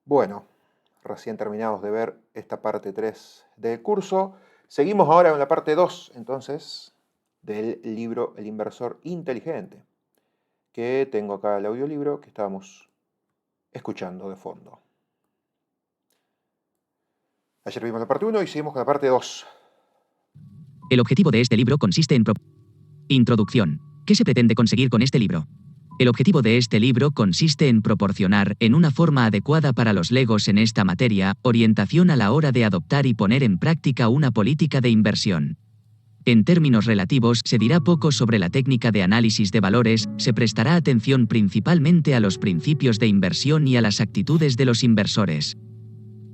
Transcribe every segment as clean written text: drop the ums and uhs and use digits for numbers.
Bueno, recién terminamos de ver esta parte 3 del curso. Seguimos ahora en la parte 2, entonces, del libro El inversor inteligente, que tengo acá el audiolibro que estábamos escuchando de fondo. Ayer vimos la parte 1 y seguimos con la parte 2. El objetivo de este libro consiste en... Introducción. ¿Qué se pretende conseguir con este libro? El objetivo de este libro consiste en proporcionar, en una forma adecuada para los legos en esta materia, orientación a la hora de adoptar y poner en práctica una política de inversión. En términos relativos, se dirá poco sobre la técnica de análisis de valores, se prestará atención principalmente a los principios de inversión y a las actitudes de los inversores.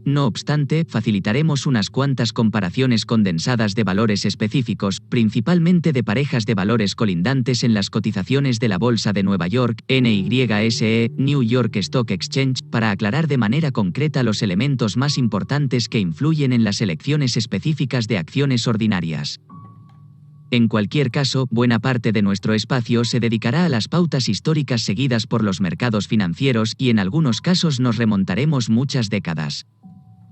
No obstante, facilitaremos unas cuantas comparaciones condensadas de valores específicos, principalmente de parejas de valores colindantes en las cotizaciones de la Bolsa de Nueva York, NYSE, New York Stock Exchange, para aclarar de manera concreta los elementos más importantes que influyen en las elecciones específicas de acciones ordinarias. En cualquier caso, buena parte de nuestro espacio se dedicará a las pautas históricas seguidas por los mercados financieros y en algunos casos nos remontaremos muchas décadas.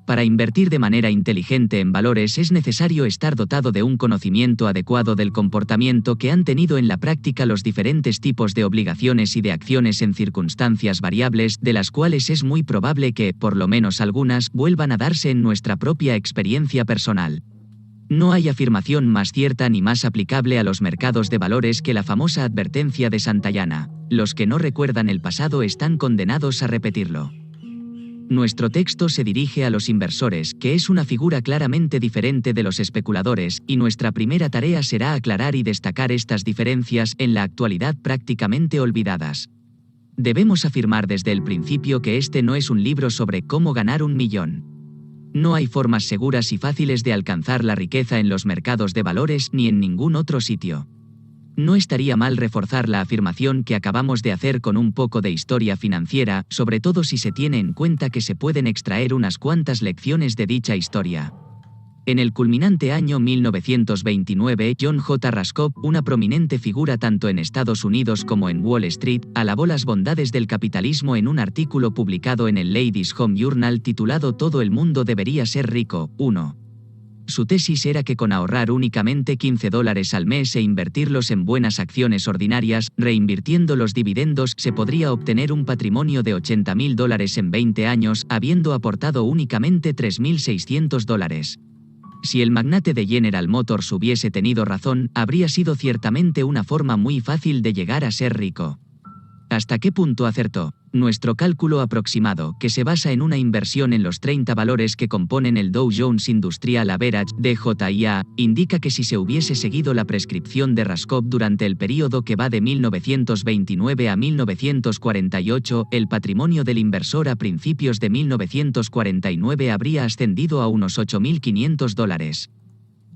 Para invertir de manera inteligente en valores es necesario estar dotado de un conocimiento adecuado del comportamiento que han tenido en la práctica los diferentes tipos de obligaciones y de acciones en circunstancias variables, de las cuales es muy probable que, por lo menos algunas, vuelvan a darse en nuestra propia experiencia personal. No hay afirmación más cierta ni más aplicable a los mercados de valores que la famosa advertencia de Santayana: los que no recuerdan el pasado están condenados a repetirlo. Nuestro texto se dirige a los inversores, que es una figura claramente diferente de los especuladores, y nuestra primera tarea será aclarar y destacar estas diferencias, en la actualidad prácticamente olvidadas. Debemos afirmar desde el principio que este no es un libro sobre cómo ganar 1.000.000. No hay formas seguras y fáciles de alcanzar la riqueza en los mercados de valores ni en ningún otro sitio. No estaría mal reforzar la afirmación que acabamos de hacer con un poco de historia financiera, sobre todo si se tiene en cuenta que se pueden extraer unas cuantas lecciones de dicha historia. En el culminante año 1929, John J. Raskob, una prominente figura tanto en Estados Unidos como en Wall Street, alabó las bondades del capitalismo en un artículo publicado en el Ladies' Home Journal titulado Todo el mundo debería ser rico. 1. Su tesis era que con ahorrar únicamente $15 al mes e invertirlos en buenas acciones ordinarias, reinvirtiendo los dividendos, se podría obtener un patrimonio de $80.000 en 20 años, habiendo aportado únicamente $3.600. Si el magnate de General Motors hubiese tenido razón, habría sido ciertamente una forma muy fácil de llegar a ser rico. ¿Hasta qué punto acertó? Nuestro cálculo aproximado, que se basa en una inversión en los 30 valores que componen el Dow Jones Industrial Average, DJIA, indica que si se hubiese seguido la prescripción de Raskob durante el período que va de 1929 a 1948, el patrimonio del inversor a principios de 1949 habría ascendido a unos $8.500.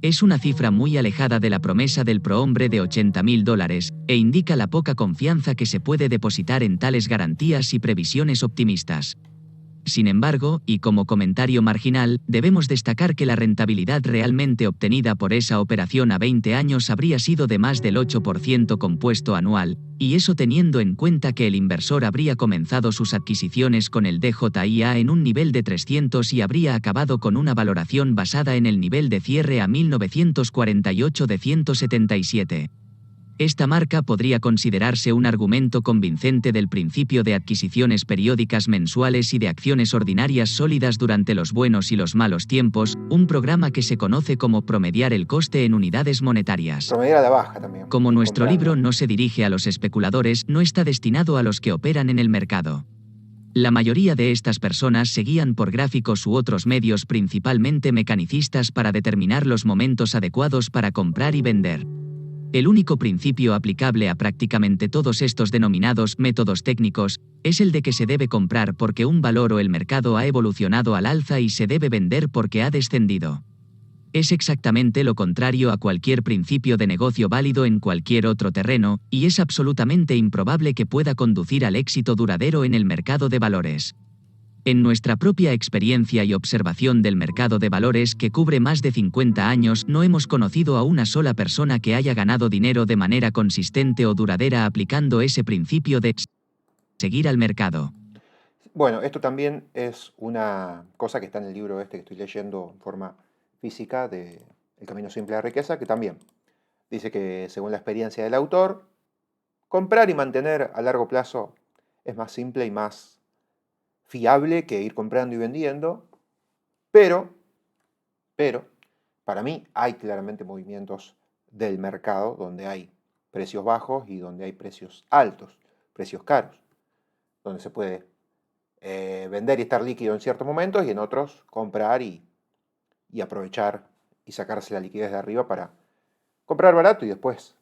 Es una cifra muy alejada de la promesa del prohombre de $80.000, e indica la poca confianza que se puede depositar en tales garantías y previsiones optimistas. Sin embargo, y como comentario marginal, debemos destacar que la rentabilidad realmente obtenida por esa operación a 20 años habría sido de más del 8% compuesto anual, y eso teniendo en cuenta que el inversor habría comenzado sus adquisiciones con el DJIA en un nivel de 300 y habría acabado con una valoración basada en el nivel de cierre a 1948 de 177. Esta marca podría considerarse un argumento convincente del principio de adquisiciones periódicas mensuales y de acciones ordinarias sólidas durante los buenos y los malos tiempos, un programa que se conoce como promediar el coste en unidades monetarias. Promediar a la baja también. Como nuestro comprando. libro no se dirige a los especuladores, no está destinado a los que operan en el mercado. La mayoría de estas personas se guían por gráficos u otros medios principalmente mecanicistas para determinar los momentos adecuados para comprar y vender. El único principio aplicable a prácticamente todos estos denominados métodos técnicos es el de que se debe comprar porque un valor o el mercado ha evolucionado al alza y se debe vender porque ha descendido. Es exactamente lo contrario a cualquier principio de negocio válido en cualquier otro terreno, y es absolutamente improbable que pueda conducir al éxito duradero en el mercado de valores. En nuestra propia experiencia y observación del mercado de valores que cubre más de 50 años, no hemos conocido a una sola persona que haya ganado dinero de manera consistente o duradera aplicando ese principio de seguir al mercado. Bueno, esto también es una cosa que está en el libro este que estoy leyendo en forma física de El camino simple a la riqueza, que también dice que según la experiencia del autor, comprar y mantener a largo plazo es más simple y más fiable que ir comprando y vendiendo, pero, pero, para mí hay claramente movimientos del mercado donde hay precios bajos y donde hay precios altos, precios caros, donde se puede vender y estar líquido en ciertos momentos y en otros comprar y aprovechar y sacarse la liquidez de arriba para comprar barato y después,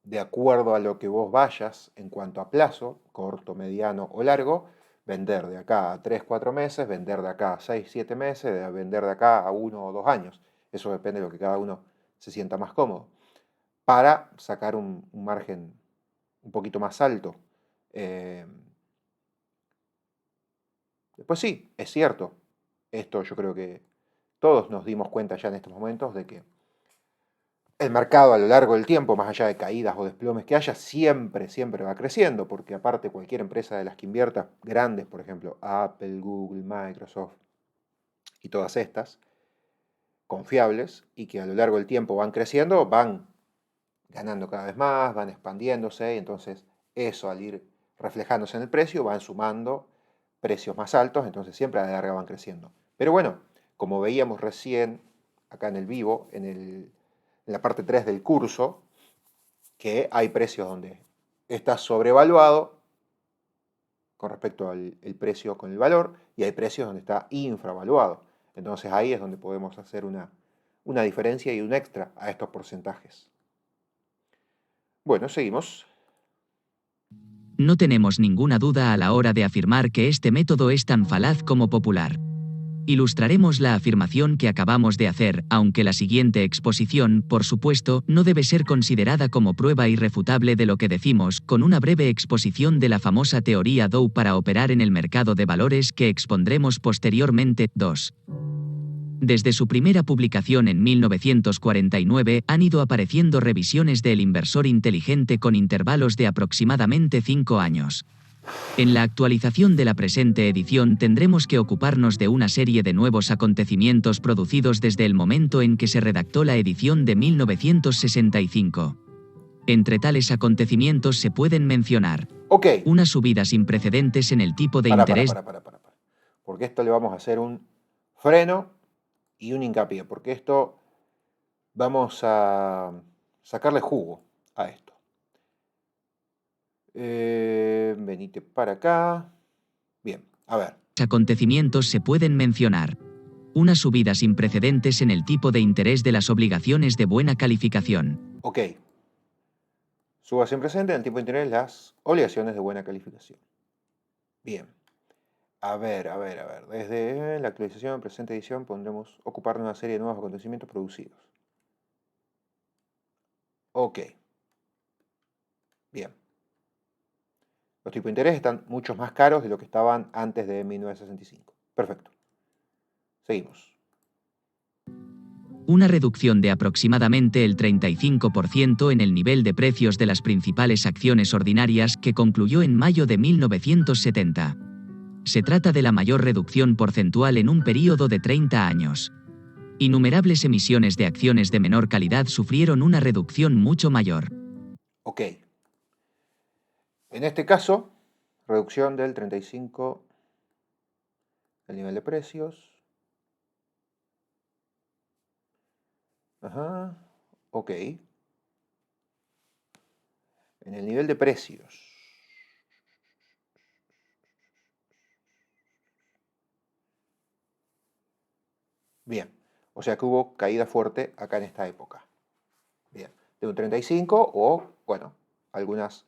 de acuerdo a lo que vos vayas en cuanto a plazo, corto, mediano o largo, vender de acá a 3 4 meses, vender de acá a 6 7 meses, vender de acá a 1 o 2 años. Eso depende de lo que cada uno se sienta más cómodo. Para sacar un margen un poquito más alto. Eh, Después sí, es cierto. Esto yo creo que todos nos dimos cuenta ya en estos momentos de que el mercado a lo largo del tiempo, más allá de caídas o desplomes que haya, siempre, siempre va creciendo, porque aparte cualquier empresa de las que inviertas, grandes, por ejemplo, Apple, Google, Microsoft y todas estas, confiables y que a lo largo del tiempo van creciendo, van ganando cada vez más, van expandiéndose, y entonces eso al ir reflejándose en el precio van sumando precios más altos, entonces siempre a la larga van creciendo. Pero bueno, como veíamos recién acá en el vivo, en la parte 3 del curso, que hay precios donde está sobrevaluado con respecto al el precio con el valor y hay precios donde está infravaluado. Entonces ahí es donde podemos hacer una diferencia y un extra a estos porcentajes. Bueno, seguimos. No tenemos ninguna duda a la hora de afirmar que este método es tan falaz como popular. Ilustraremos la afirmación que acabamos de hacer, aunque la siguiente exposición, por supuesto, no debe ser considerada como prueba irrefutable de lo que decimos, con una breve exposición de la famosa teoría Dow para operar en el mercado de valores que expondremos posteriormente. 2. Desde su primera publicación en 1949 han ido apareciendo revisiones de El inversor inteligente con intervalos de aproximadamente 5 años. En la actualización de la presente edición tendremos que ocuparnos de una serie de nuevos acontecimientos producidos desde el momento en que se redactó la edición de 1965. Entre tales acontecimientos se pueden mencionar Ok, una subida sin precedentes en el tipo de para. interés. Porque esto le vamos a hacer un freno y un hincapié, porque esto vamos a sacarle jugo a esto. Venite para acá. Bien, a ver. Acontecimientos se pueden mencionar una subida sin precedentes en el tipo de interés de las obligaciones de buena calificación. Ok. Suba sin presente en el tipo de interés las obligaciones de buena calificación. Bien. A ver. Desde la actualización en presente edición pondremos ocupar de una serie de nuevos acontecimientos producidos. Ok. Bien. Los tipos de interés están mucho más caros de lo que estaban antes de 1965. Perfecto. Seguimos. Una reducción de aproximadamente el 35% en el nivel de precios de las principales acciones ordinarias que concluyó en mayo de 1970. Se trata de la mayor reducción porcentual en un período de 30 años. Innumerables emisiones de acciones de menor calidad sufrieron una reducción mucho mayor. Ok. En este caso, reducción del 35 del nivel de precios. Ajá. Ok. En el nivel de precios. Bien. O sea que hubo caída fuerte acá en esta época. Bien. De un 35 o, bueno, algunas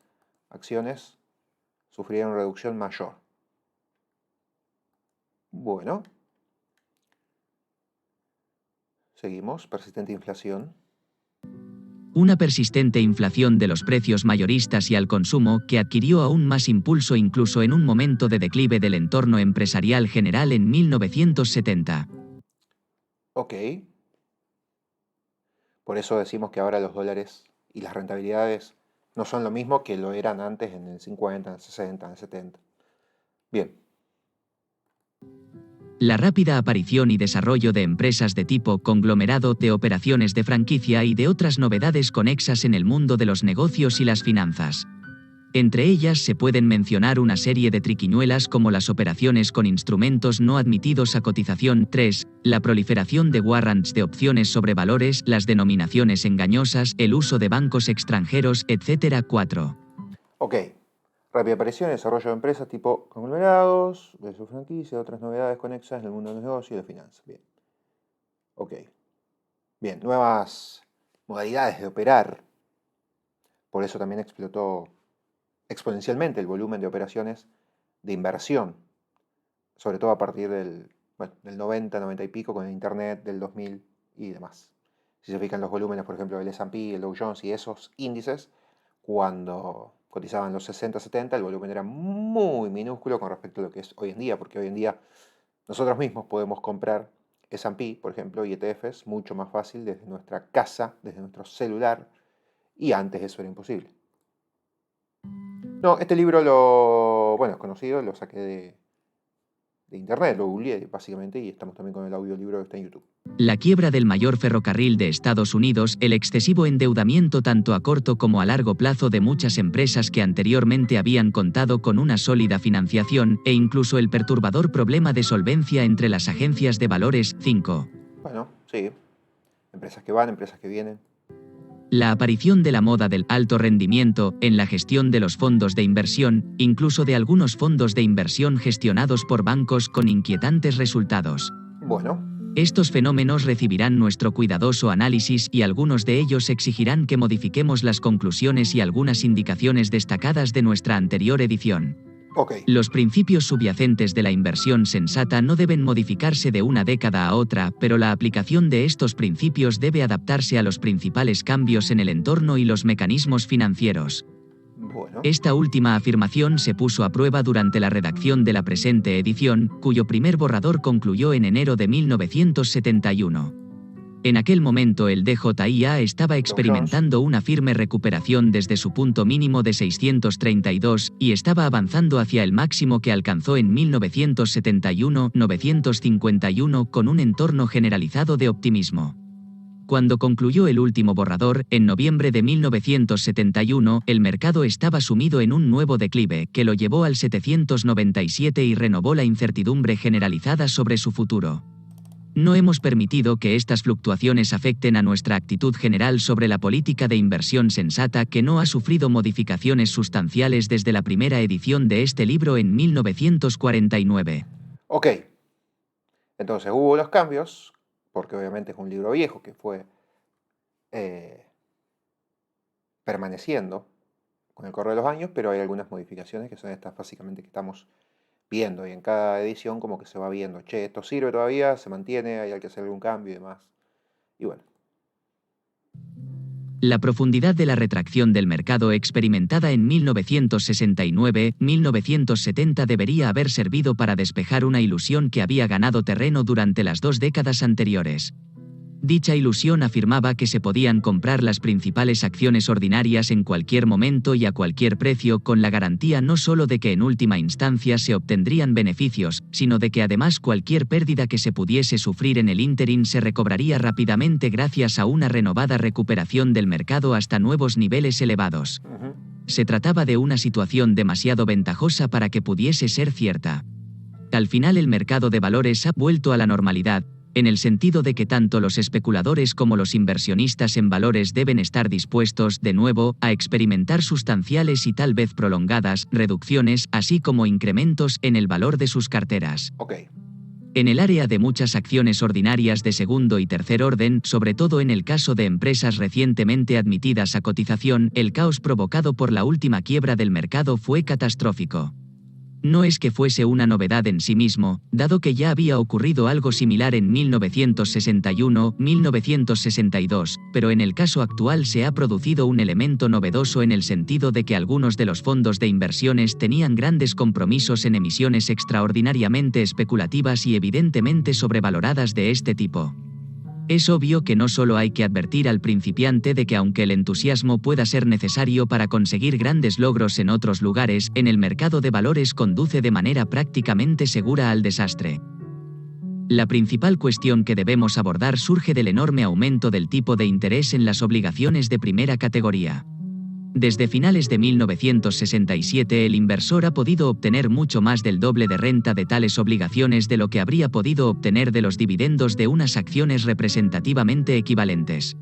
acciones sufrieron reducción mayor. Bueno. Seguimos. Persistente inflación. Una persistente inflación de los precios mayoristas y al consumo que adquirió aún más impulso incluso en un momento de declive del entorno empresarial general en 1970. Ok. Por eso decimos que ahora los dólares y las rentabilidades no son lo mismo que lo eran antes en el 50, en el 60, en el 70. Bien. La rápida aparición y desarrollo de empresas de tipo conglomerado, de operaciones de franquicia y de otras novedades conexas en el mundo de los negocios y las finanzas. Entre ellas se pueden mencionar una serie de triquiñuelas como las operaciones con instrumentos no admitidos a cotización 3, la proliferación de warrants de opciones sobre valores, las denominaciones engañosas, el uso de bancos extranjeros, etc. 4. Ok. Rápida aparición y desarrollo de empresas tipo conglomerados, de su franquicia, otras novedades conexas en el mundo de los negocios y de finanzas. Bien. Ok. Bien, nuevas modalidades de operar. Por eso también explotó exponencialmente el volumen de operaciones de inversión, sobre todo a partir del 90, 90 y pico, con el Internet, del 2000 y demás. Si se fijan los volúmenes, por ejemplo, del S&P, el Dow Jones y esos índices, cuando cotizaban los 60, 70, el volumen era muy minúsculo con respecto a lo que es hoy en día, porque hoy en día nosotros mismos podemos comprar S&P, por ejemplo, y ETFs mucho más fácil desde nuestra casa, desde nuestro celular, y antes eso era imposible. No, este libro es conocido, lo saqué de internet, lo googleé básicamente, y estamos también con el audiolibro que está en YouTube. La quiebra del mayor ferrocarril de Estados Unidos, el excesivo endeudamiento tanto a corto como a largo plazo de muchas empresas que anteriormente habían contado con una sólida financiación, e incluso el perturbador problema de solvencia entre las agencias de valores. 5. Bueno, sí. Empresas que van, empresas que vienen. La aparición de la moda del alto rendimiento en la gestión de los fondos de inversión, incluso de algunos fondos de inversión gestionados por bancos con inquietantes resultados. Bueno. Estos fenómenos recibirán nuestro cuidadoso análisis y algunos de ellos exigirán que modifiquemos las conclusiones y algunas indicaciones destacadas de nuestra anterior edición. Okay. Los principios subyacentes de la inversión sensata no deben modificarse de una década a otra, pero la aplicación de estos principios debe adaptarse a los principales cambios en el entorno y los mecanismos financieros. Bueno. Esta última afirmación se puso a prueba durante la redacción de la presente edición, cuyo primer borrador concluyó en enero de 1971. En aquel momento el DJIA estaba experimentando una firme recuperación desde su punto mínimo de 632, y estaba avanzando hacia el máximo que alcanzó en 1971-951 con un entorno generalizado de optimismo. Cuando concluyó el último borrador, en noviembre de 1971, el mercado estaba sumido en un nuevo declive, que lo llevó al 797 y renovó la incertidumbre generalizada sobre su futuro. No hemos permitido que estas fluctuaciones afecten a nuestra actitud general sobre la política de inversión sensata, que no ha sufrido modificaciones sustanciales desde la primera edición de este libro en 1949. Ok. Entonces hubo los cambios, porque obviamente es un libro viejo que fue permaneciendo con el correr de los años, pero hay algunas modificaciones que son estas básicamente que estamos viendo, y en cada edición como que se va viendo, che, esto sirve todavía, se mantiene, hay que hacer algún cambio y demás. Y bueno. La profundidad de la retracción del mercado experimentada en 1969-1970 debería haber servido para despejar una ilusión que había ganado terreno durante las 2 décadas anteriores. Dicha ilusión afirmaba que se podían comprar las principales acciones ordinarias en cualquier momento y a cualquier precio, con la garantía no solo de que en última instancia se obtendrían beneficios, sino de que además cualquier pérdida que se pudiese sufrir en el ínterin se recobraría rápidamente gracias a una renovada recuperación del mercado hasta nuevos niveles elevados. Se trataba de una situación demasiado ventajosa para que pudiese ser cierta. Al final el mercado de valores ha vuelto a la normalidad, en el sentido de que tanto los especuladores como los inversionistas en valores deben estar dispuestos, de nuevo, a experimentar sustanciales y tal vez prolongadas reducciones, así como incrementos en el valor de sus carteras. Okay. En el área de muchas acciones ordinarias de segundo y tercer orden, sobre todo en el caso de empresas recientemente admitidas a cotización, el caos provocado por la última quiebra del mercado fue catastrófico. No es que fuese una novedad en sí mismo, dado que ya había ocurrido algo similar en 1961-1962, pero en el caso actual se ha producido un elemento novedoso en el sentido de que algunos de los fondos de inversiones tenían grandes compromisos en emisiones extraordinariamente especulativas y evidentemente sobrevaloradas de este tipo. Es obvio que no solo hay que advertir al principiante de que aunque el entusiasmo pueda ser necesario para conseguir grandes logros en otros lugares, en el mercado de valores conduce de manera prácticamente segura al desastre. La principal cuestión que debemos abordar surge del enorme aumento del tipo de interés en las obligaciones de primera categoría. Desde finales de 1967 el inversor ha podido obtener mucho más del doble de renta de tales obligaciones de lo que habría podido obtener de los dividendos de unas acciones representativamente equivalentes.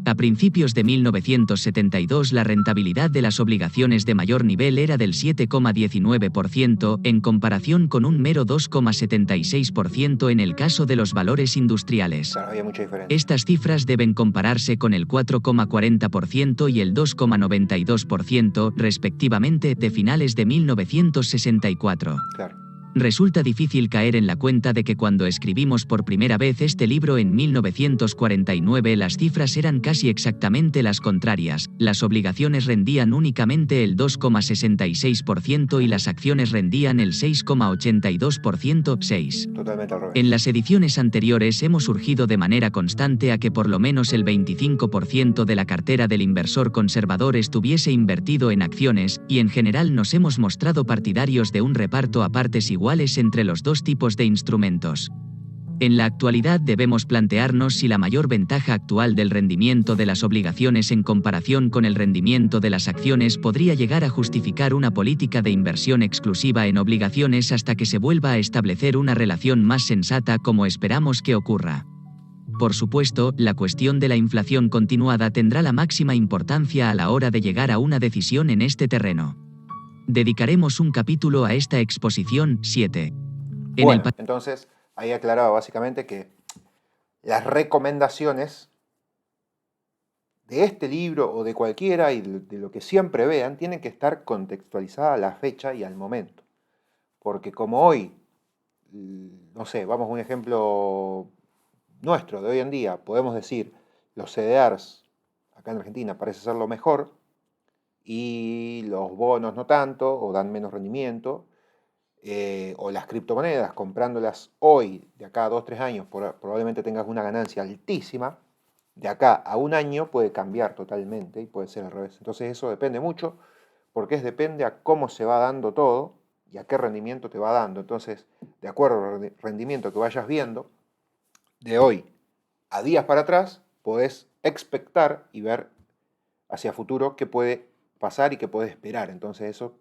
A principios de 1972 la rentabilidad de las obligaciones de mayor nivel era del 7,19% en comparación con un mero 2,76% en el caso de los valores industriales. Claro, había mucha diferencia. Estas cifras deben compararse con el 4,40% y el 2,92%, respectivamente, de finales de 1964. Claro. Resulta difícil caer en la cuenta de que cuando escribimos por primera vez este libro en 1949 las cifras eran casi exactamente las contrarias, las obligaciones rendían únicamente el 2,66% y las acciones rendían el 6,82%. Totalmente al revés. En las ediciones anteriores hemos surgido de manera constante a que por lo menos el 25% de la cartera del inversor conservador estuviese invertido en acciones, y en general nos hemos mostrado partidarios de un reparto a partes iguales entre los dos tipos de instrumentos. En la actualidad debemos plantearnos si la mayor ventaja actual del rendimiento de las obligaciones en comparación con el rendimiento de las acciones podría llegar a justificar una política de inversión exclusiva en obligaciones hasta que se vuelva a establecer una relación más sensata como esperamos que ocurra. Por supuesto, la cuestión de la inflación continuada tendrá la máxima importancia a la hora de llegar a una decisión en este terreno. Dedicaremos un capítulo a esta exposición 7. Bueno, entonces ahí aclaraba básicamente que las recomendaciones de este libro o de cualquiera y de lo que siempre vean tienen que estar contextualizadas a la fecha y al momento. Porque como hoy, no sé, vamos a un ejemplo nuestro de hoy en día, podemos decir los CDRs acá en Argentina parece ser lo mejor, y los bonos no tanto, o dan menos rendimiento, o las criptomonedas, comprándolas hoy, de acá a 2-3 años, probablemente tengas una ganancia altísima, de acá a un año puede cambiar totalmente y puede ser al revés. Entonces eso depende mucho, porque depende a cómo se va dando todo y a qué rendimiento te va dando. Entonces, de acuerdo al rendimiento que vayas viendo, de hoy a días para atrás, podés expectar y ver hacia futuro qué puede pasar y qué puedes esperar. Entonces eso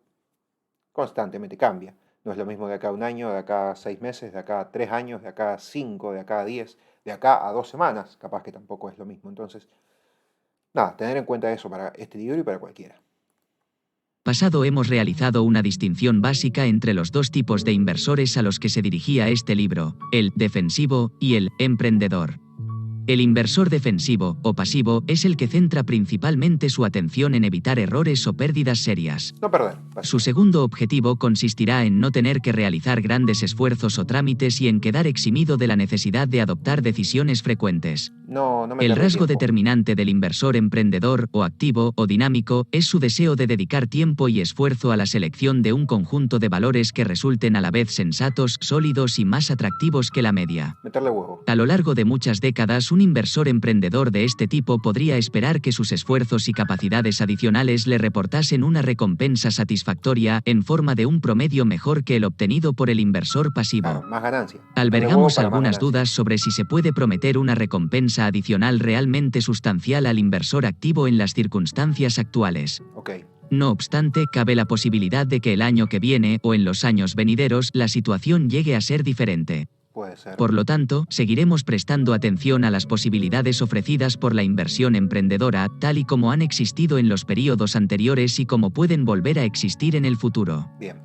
constantemente cambia. No es lo mismo de acá a un año, de acá a 6 meses, de acá a 3 años, de acá a 5, de acá a 10, de acá a 2 semanas, capaz que tampoco es lo mismo. Entonces, nada, tener en cuenta eso para este libro y para cualquiera. Pasado hemos realizado una distinción básica entre los dos tipos de inversores a los que se dirigía este libro, el defensivo y el emprendedor. El inversor defensivo, o pasivo, es el que centra principalmente su atención en evitar errores o pérdidas serias. No perder. Su segundo objetivo consistirá en no tener que realizar grandes esfuerzos o trámites y en quedar eximido de la necesidad de adoptar decisiones frecuentes. El rasgo determinante del inversor emprendedor, o activo, o dinámico, es su deseo de dedicar tiempo y esfuerzo a la selección de un conjunto de valores que resulten a la vez sensatos, sólidos y más atractivos que la media. Meterle huevo. A lo largo de muchas décadas, un inversor emprendedor de este tipo podría esperar que sus esfuerzos y capacidades adicionales le reportasen una recompensa satisfactoria en forma de un promedio mejor que el obtenido por el inversor pasivo. Claro, más ganancia. Albergamos algunas dudas sobre si se puede prometer una recompensa adicional realmente sustancial al inversor activo en las circunstancias actuales. No obstante, cabe la posibilidad de que el año que viene, o en los años venideros, la situación llegue a ser diferente. Por lo tanto, seguiremos prestando atención a las posibilidades ofrecidas por la inversión emprendedora, tal y como han existido en los períodos anteriores y como pueden volver a existir en el futuro. Bien.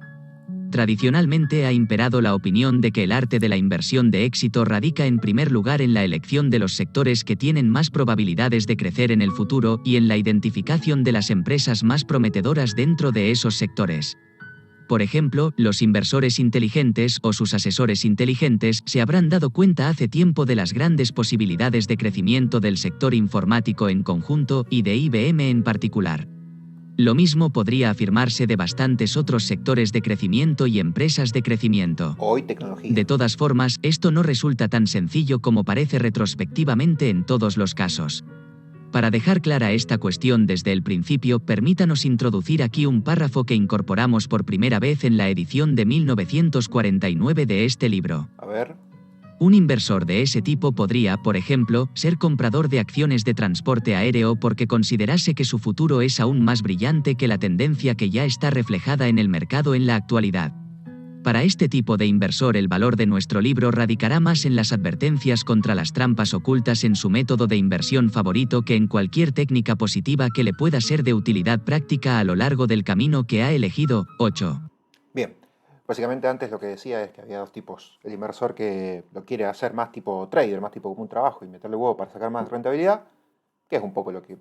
Tradicionalmente ha imperado la opinión de que el arte de la inversión de éxito radica en primer lugar en la elección de los sectores que tienen más probabilidades de crecer en el futuro y en la identificación de las empresas más prometedoras dentro de esos sectores. Por ejemplo, los inversores inteligentes o sus asesores inteligentes se habrán dado cuenta hace tiempo de las grandes posibilidades de crecimiento del sector informático en conjunto y de IBM en particular. Lo mismo podría afirmarse de bastantes otros sectores de crecimiento y empresas de crecimiento. Hoy tecnología. De todas formas, esto no resulta tan sencillo como parece retrospectivamente en todos los casos. Para dejar clara esta cuestión desde el principio, permítanos introducir aquí un párrafo que incorporamos por primera vez en la edición de 1949 de este libro. A ver. Un inversor de ese tipo podría, por ejemplo, ser comprador de acciones de transporte aéreo porque considerase que su futuro es aún más brillante que la tendencia que ya está reflejada en el mercado en la actualidad. Para este tipo de inversor, el valor de nuestro libro radicará más en las advertencias contra las trampas ocultas en su método de inversión favorito que en cualquier técnica positiva que le pueda ser de utilidad práctica a lo largo del camino que ha elegido. 8. Bien, básicamente antes lo que decía es que había dos tipos. El inversor que lo quiere hacer más tipo trader, más tipo como un trabajo y meterle huevo para sacar más rentabilidad, que es un poco lo que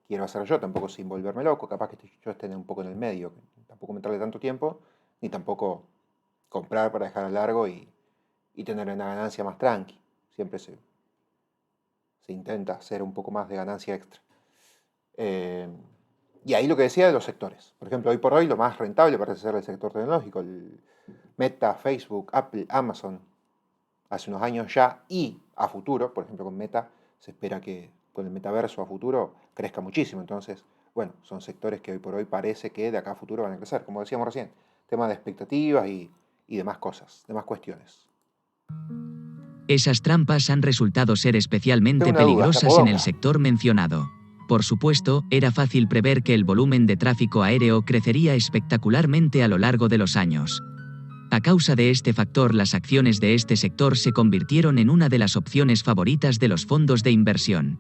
quiero hacer yo, tampoco sin volverme loco, capaz que yo esté un poco en el medio, tampoco meterle tanto tiempo, ni tampoco comprar para dejar a largo y tener una ganancia más tranqui. Siempre se intenta hacer un poco más de ganancia extra. Y ahí lo que decía de los sectores. Por ejemplo, hoy por hoy lo más rentable parece ser el sector tecnológico. El Meta, Facebook, Apple, Amazon, hace unos años ya y a futuro, por ejemplo con Meta, se espera que con el metaverso a futuro crezca muchísimo. Entonces, bueno, son sectores que hoy por hoy parece que de acá a futuro van a crecer. Como decíamos recién, tema de expectativas y demás cosas, demás cuestiones. Esas trampas han resultado ser Tengo especialmente una duda, ¿la peligrosas en el podamos? sector mencionado. Por supuesto, era fácil prever que el volumen de tráfico aéreo crecería espectacularmente a lo largo de los años. A causa de este factor, las acciones de este sector se convirtieron en una de las opciones favoritas de los fondos de inversión.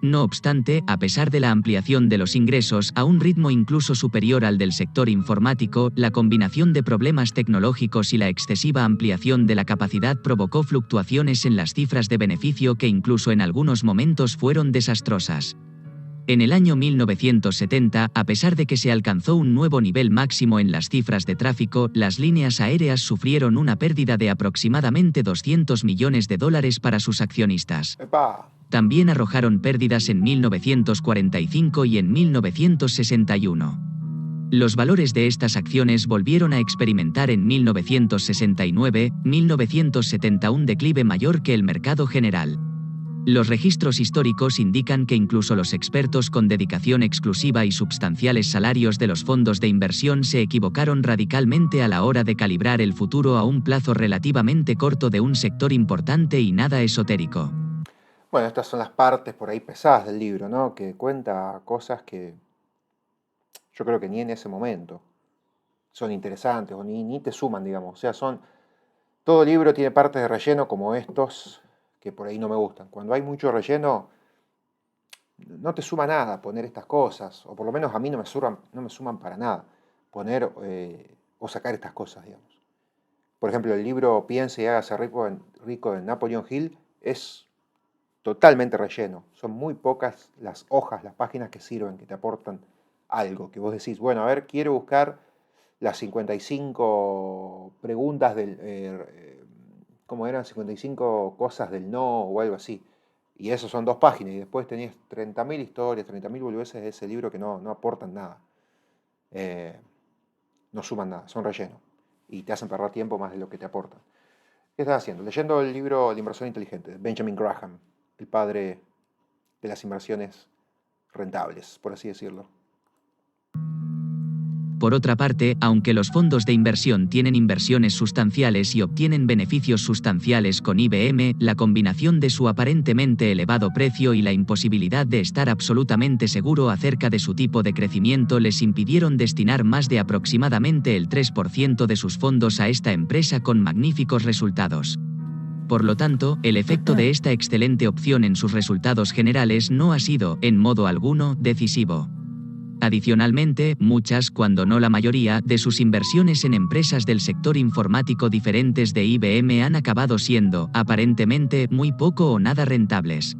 No obstante, a pesar de la ampliación de los ingresos a un ritmo incluso superior al del sector informático, la combinación de problemas tecnológicos y la excesiva ampliación de la capacidad provocó fluctuaciones en las cifras de beneficio que incluso en algunos momentos fueron desastrosas. En el año 1970, a pesar de que se alcanzó un nuevo nivel máximo en las cifras de tráfico, las líneas aéreas sufrieron una pérdida de aproximadamente $200 millones para sus accionistas. ¡Epa! También arrojaron pérdidas en 1945 y en 1961. Los valores de estas acciones volvieron a experimentar en 1969-1970 un declive mayor que el mercado general. Los registros históricos indican que incluso los expertos con dedicación exclusiva y substanciales salarios de los fondos de inversión se equivocaron radicalmente a la hora de calibrar el futuro a un plazo relativamente corto de un sector importante y nada esotérico. Bueno, estas son las partes por ahí pesadas del libro, ¿no? Que cuenta cosas que yo creo que ni en ese momento son interesantes o ni te suman, digamos. O sea, todo libro tiene partes de relleno como estos que por ahí no me gustan. Cuando hay mucho relleno, no te suma nada poner estas cosas, o por lo menos a mí no me suman para nada poner o sacar estas cosas, digamos. Por ejemplo, el libro Piense y hágase rico de Napoleon Hill es totalmente relleno. Son muy pocas las hojas, las páginas que sirven, que te aportan algo, que vos decís, bueno, a ver, quiero buscar las 55 preguntas ¿cómo eran? 55 cosas del no o algo así. Y eso son 2 páginas y después tenés 30.000 historias, 30.000 boludeces de ese libro que no aportan nada. No suman nada, son relleno. Y te hacen perder tiempo más de lo que te aportan. ¿Qué estás haciendo? Leyendo el libro El inversor inteligente, de Benjamin Graham, el padre de las inversiones rentables, por así decirlo. Por otra parte, aunque los fondos de inversión tienen inversiones sustanciales y obtienen beneficios sustanciales con IBM, la combinación de su aparentemente elevado precio y la imposibilidad de estar absolutamente seguro acerca de su tipo de crecimiento les impidieron destinar más de aproximadamente el 3% de sus fondos a esta empresa con magníficos resultados. Por lo tanto, el efecto de esta excelente opción en sus resultados generales no ha sido, en modo alguno, decisivo. Adicionalmente, muchas, cuando no la mayoría, de sus inversiones en empresas del sector informático diferentes de IBM han acabado siendo, aparentemente, muy poco o nada rentables.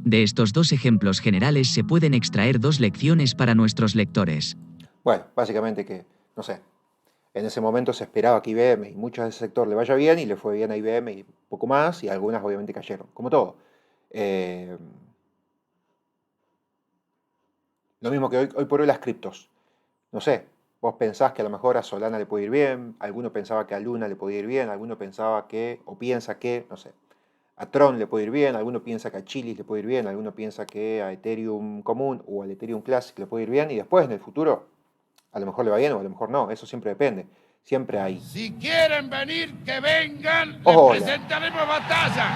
De estos dos ejemplos generales se pueden extraer 2 lecciones para nuestros lectores. Bueno, básicamente que, no sé, en ese momento se esperaba que IBM y muchos de ese sector le vaya bien y le fue bien a IBM y poco más y algunas obviamente cayeron, como todo. Eh, lo mismo que hoy por hoy las criptos. No sé, vos pensás que a lo mejor a Solana le puede ir bien, alguno pensaba que a Luna le podía ir bien, alguno pensaba que, o piensa que, no sé, a Tron le puede ir bien, alguno piensa que a Chilis le puede ir bien, alguno piensa que a Ethereum común o al Ethereum Classic le puede ir bien y después en el futuro a lo mejor le va bien o a lo mejor no, eso siempre depende. Siempre hay. Si quieren venir, que vengan, Hola. les presentaremos batalla.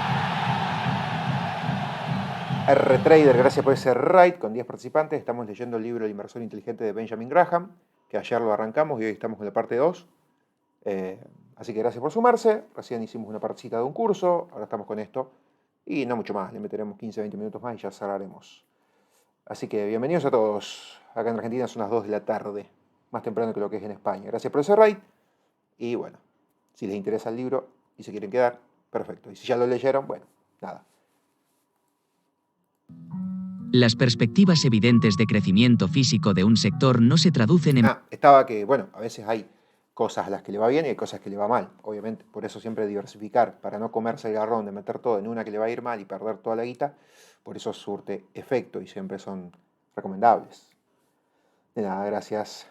R-Trader, gracias por ese raid con 10 participantes. Estamos leyendo el libro El inversor inteligente de Benjamin Graham, que ayer lo arrancamos y hoy estamos con la parte 2. Así que gracias por sumarse. Recién hicimos una partecita de un curso, ahora estamos con esto. Y no mucho más, le meteremos 15-20 minutos más y ya cerraremos. Así que bienvenidos a todos. Acá en Argentina son las 2 de la tarde, más temprano que lo que es en España. Gracias por ese raid. Y bueno, si les interesa el libro y se quieren quedar, perfecto. Y si ya lo leyeron, bueno, nada. Las perspectivas evidentes de crecimiento físico de un sector no se traducen en... Estaba que, bueno, a veces hay cosas a las que le va bien y hay cosas que le va mal. Obviamente, por eso siempre diversificar, para no comerse el garrón de meter todo en una que le va a ir mal y perder toda la guita. Por eso surte efecto y siempre son recomendables. De nada, gracias.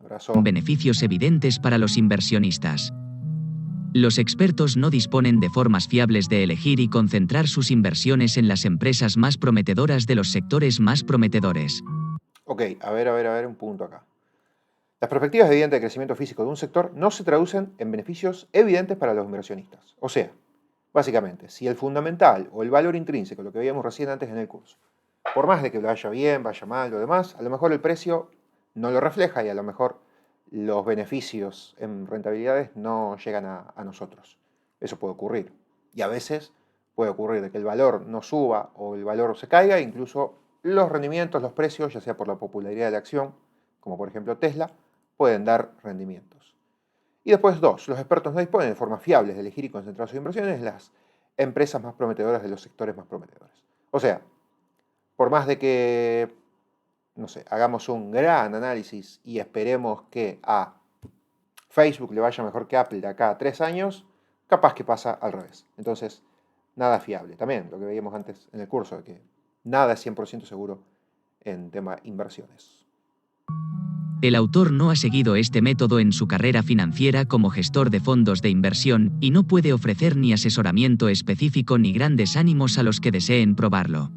Abrazo. Beneficios evidentes para los inversionistas. Los expertos no disponen de formas fiables de elegir y concentrar sus inversiones en las empresas más prometedoras de los sectores más prometedores. Ok, a ver, un punto acá. Las perspectivas evidentes de crecimiento físico de un sector no se traducen en beneficios evidentes para los inversionistas. O sea, básicamente, si el fundamental o el valor intrínseco, lo que veíamos recién antes en el curso, por más de que vaya bien, vaya mal, lo demás, a lo mejor el precio no lo refleja y a lo mejor los beneficios en rentabilidades no llegan a nosotros. Eso puede ocurrir. Y a veces puede ocurrir de que el valor no suba o el valor se caiga, incluso los rendimientos, los precios, ya sea por la popularidad de la acción, como por ejemplo Tesla, pueden dar rendimientos. Y después, dos, los expertos no disponen de formas fiables de elegir y concentrar sus inversiones en las empresas más prometedoras de los sectores más prometedores. O sea, por más de que, no sé, hagamos un gran análisis y esperemos que a Facebook le vaya mejor que Apple de acá a 3 años, capaz que pasa al revés. Entonces, nada fiable. También lo que veíamos antes en el curso, de que nada es 100% seguro en tema inversiones. El autor no ha seguido este método en su carrera financiera como gestor de fondos de inversión y no puede ofrecer ni asesoramiento específico ni grandes ánimos a los que deseen probarlo.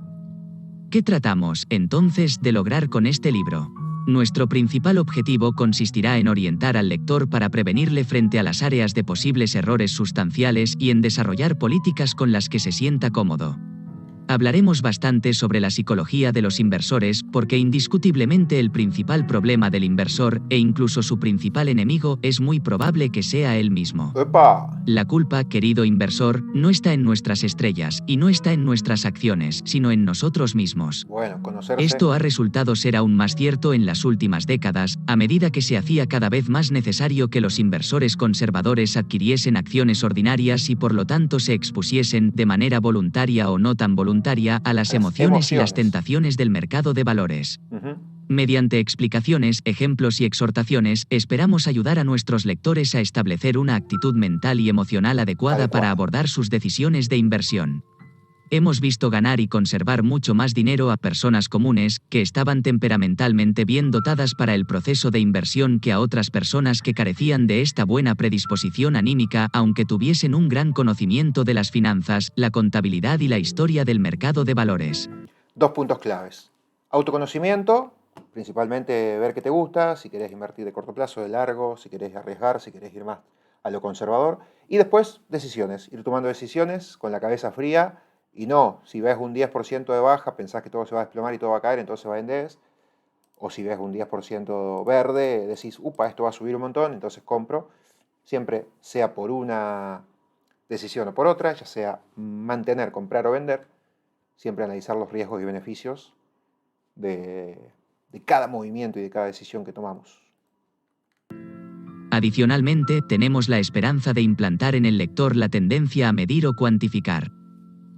¿Qué tratamos, entonces, de lograr con este libro? Nuestro principal objetivo consistirá en orientar al lector para prevenirle frente a las áreas de posibles errores sustanciales y en desarrollar políticas con las que se sienta cómodo. Hablaremos bastante sobre la psicología de los inversores porque indiscutiblemente el principal problema del inversor, e incluso su principal enemigo, es muy probable que sea él mismo. ¡Epa! La culpa, querido inversor, no está en nuestras estrellas y no está en nuestras acciones, sino en nosotros mismos. Bueno, conocerse. Esto ha resultado ser aún más cierto en las últimas décadas, a medida que se hacía cada vez más necesario que los inversores conservadores adquiriesen acciones ordinarias y por lo tanto se expusiesen, de manera voluntaria o no tan voluntaria, a las emociones y las tentaciones del mercado de valores. Mediante explicaciones, ejemplos y exhortaciones, esperamos ayudar a nuestros lectores a establecer una actitud mental y emocional adecuada para abordar sus decisiones de inversión. Hemos visto ganar y conservar mucho más dinero a personas comunes, que estaban temperamentalmente bien dotadas para el proceso de inversión, que a otras personas que carecían de esta buena predisposición anímica, aunque tuviesen un gran conocimiento de las finanzas, la contabilidad y la historia del mercado de valores. 2 puntos claves. Autoconocimiento, principalmente ver qué te gusta, si querés invertir de corto plazo, de largo, si querés arriesgar, si querés ir más a lo conservador. Y después, decisiones. Ir tomando decisiones con la cabeza fría. Y no, si ves un 10% de baja, pensás que todo se va a desplomar y todo va a caer, entonces vendés. O si ves un 10% verde, decís, upa, esto va a subir un montón, entonces compro. Siempre sea por una decisión o por otra, ya sea mantener, comprar o vender, siempre analizar los riesgos y beneficios de cada movimiento y de cada decisión que tomamos. Adicionalmente, tenemos la esperanza de implantar en el lector la tendencia a medir o cuantificar.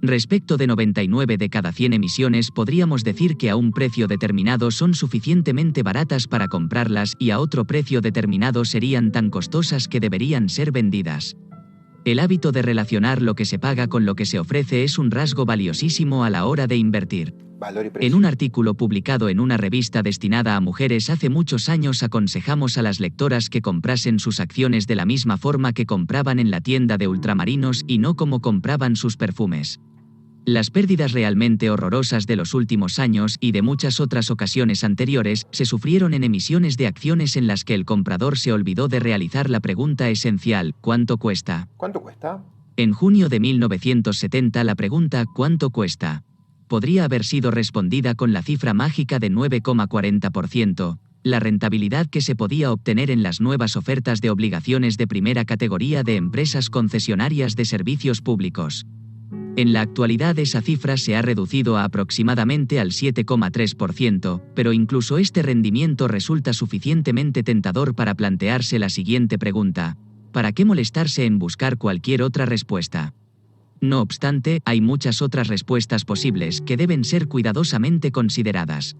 Respecto de 99 de cada 100 emisiones, podríamos decir que a un precio determinado son suficientemente baratas para comprarlas y a otro precio determinado serían tan costosas que deberían ser vendidas. El hábito de relacionar lo que se paga con lo que se ofrece es un rasgo valiosísimo a la hora de invertir. Valor y precio. En un artículo publicado en una revista destinada a mujeres hace muchos años, aconsejamos a las lectoras que comprasen sus acciones de la misma forma que compraban en la tienda de ultramarinos y no como compraban sus perfumes. Las pérdidas realmente horrorosas de los últimos años y de muchas otras ocasiones anteriores se sufrieron en emisiones de acciones en las que el comprador se olvidó de realizar la pregunta esencial: ¿cuánto cuesta? ¿Cuánto cuesta? En junio de 1970 la pregunta ¿cuánto cuesta? Podría haber sido respondida con la cifra mágica de 9,40%, la rentabilidad que se podía obtener en las nuevas ofertas de obligaciones de primera categoría de empresas concesionarias de servicios públicos. En la actualidad esa cifra se ha reducido a aproximadamente al 7,3%, pero incluso este rendimiento resulta suficientemente tentador para plantearse la siguiente pregunta: ¿para qué molestarse en buscar cualquier otra respuesta? No obstante, hay muchas otras respuestas posibles que deben ser cuidadosamente consideradas.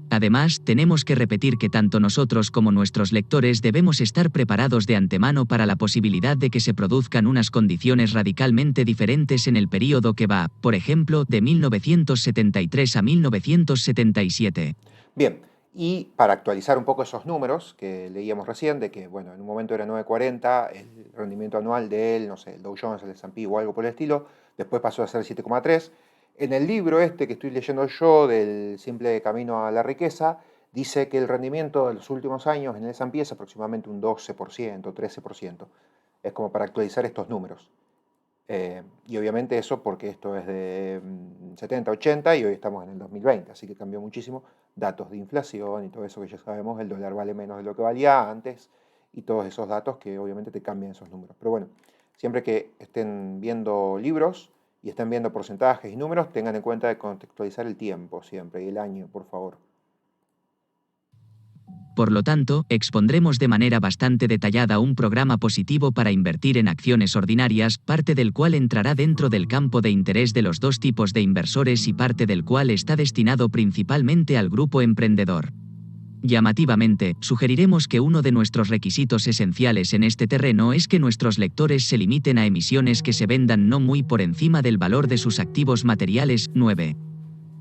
Además, tenemos que repetir que tanto nosotros como nuestros lectores debemos estar preparados de antemano para la posibilidad de que se produzcan unas condiciones radicalmente diferentes en el período que va, por ejemplo, de 1973 a 1977. Bien, y para actualizar un poco esos números que leíamos recién, de que, bueno, en un momento era 9,40, el rendimiento anual de él, no sé, el Dow Jones, el S&P o algo por el estilo, después pasó a ser 7,3. En el libro que estoy leyendo yo, del Simple Camino a la Riqueza, dice que el rendimiento de los últimos años en el S&P es aproximadamente un 12%, 13%. Es como para actualizar estos números. Y obviamente eso porque esto es de 70, 80 y hoy estamos en el 2020, así que cambió muchísimo. Datos de inflación y todo eso que ya sabemos, el dólar vale menos de lo que valía antes y todos esos datos que obviamente te cambian esos números. Pero bueno, siempre que estén viendo libros y estén viendo porcentajes y números, tengan en cuenta de contextualizar el tiempo siempre y el año, por favor. Por lo tanto, expondremos de manera bastante detallada un programa positivo para invertir en acciones ordinarias, parte del cual entrará dentro del campo de interés de los dos tipos de inversores y parte del cual está destinado principalmente al grupo emprendedor. Llamativamente, sugeriremos que uno de nuestros requisitos esenciales en este terreno es que nuestros lectores se limiten a emisiones que se vendan no muy por encima del valor de sus activos materiales. 9.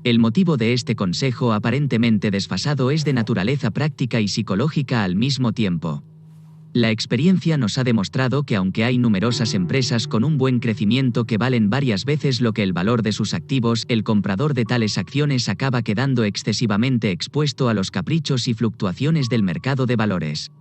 El motivo de este consejo aparentemente desfasado es de naturaleza práctica y psicológica al mismo tiempo. La experiencia nos ha demostrado que aunque hay numerosas empresas con un buen crecimiento que valen varias veces lo que el valor de sus activos, el comprador de tales acciones acaba quedando excesivamente expuesto a los caprichos y fluctuaciones del mercado de valores.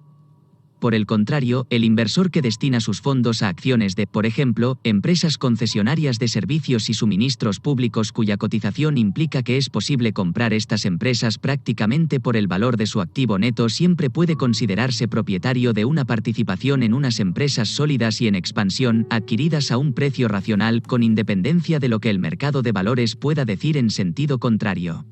Por el contrario, el inversor que destina sus fondos a acciones de, por ejemplo, empresas concesionarias de servicios y suministros públicos cuya cotización implica que es posible comprar estas empresas prácticamente por el valor de su activo neto, siempre puede considerarse propietario de una participación en unas empresas sólidas y en expansión, adquiridas a un precio racional, con independencia de lo que el mercado de valores pueda decir en sentido contrario.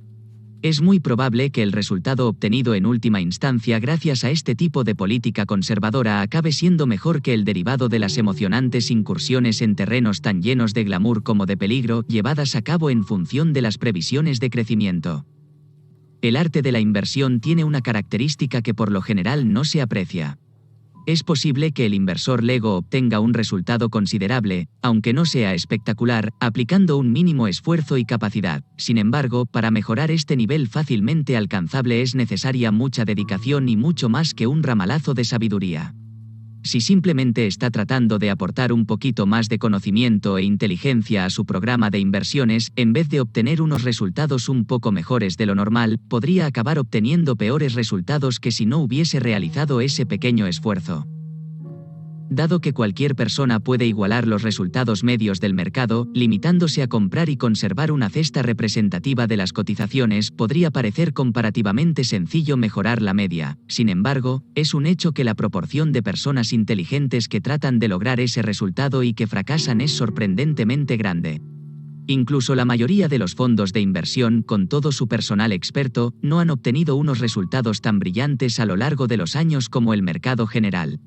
Es muy probable que el resultado obtenido en última instancia gracias a este tipo de política conservadora acabe siendo mejor que el derivado de las emocionantes incursiones en terrenos tan llenos de glamour como de peligro, llevadas a cabo en función de las previsiones de crecimiento. El arte de la inversión tiene una característica que por lo general no se aprecia. Es posible que el inversor lego obtenga un resultado considerable, aunque no sea espectacular, aplicando un mínimo esfuerzo y capacidad. Sin embargo, para mejorar este nivel fácilmente alcanzable es necesaria mucha dedicación y mucho más que un ramalazo de sabiduría. Si simplemente está tratando de aportar un poquito más de conocimiento e inteligencia a su programa de inversiones, en vez de obtener unos resultados un poco mejores de lo normal, podría acabar obteniendo peores resultados que si no hubiese realizado ese pequeño esfuerzo. Dado que cualquier persona puede igualar los resultados medios del mercado, limitándose a comprar y conservar una cesta representativa de las cotizaciones, podría parecer comparativamente sencillo mejorar la media. Sin embargo, es un hecho que la proporción de personas inteligentes que tratan de lograr ese resultado y que fracasan es sorprendentemente grande. Incluso la mayoría de los fondos de inversión, con todo su personal experto, no han obtenido unos resultados tan brillantes a lo largo de los años como el mercado general.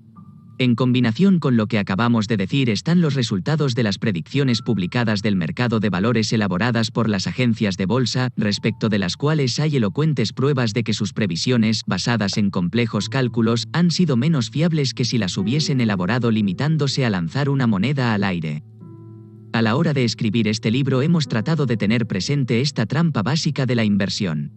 En combinación con lo que acabamos de decir están los resultados de las predicciones publicadas del mercado de valores elaboradas por las agencias de bolsa, respecto de las cuales hay elocuentes pruebas de que sus previsiones, basadas en complejos cálculos, han sido menos fiables que si las hubiesen elaborado limitándose a lanzar una moneda al aire. A la hora de escribir este libro hemos tratado de tener presente esta trampa básica de la inversión.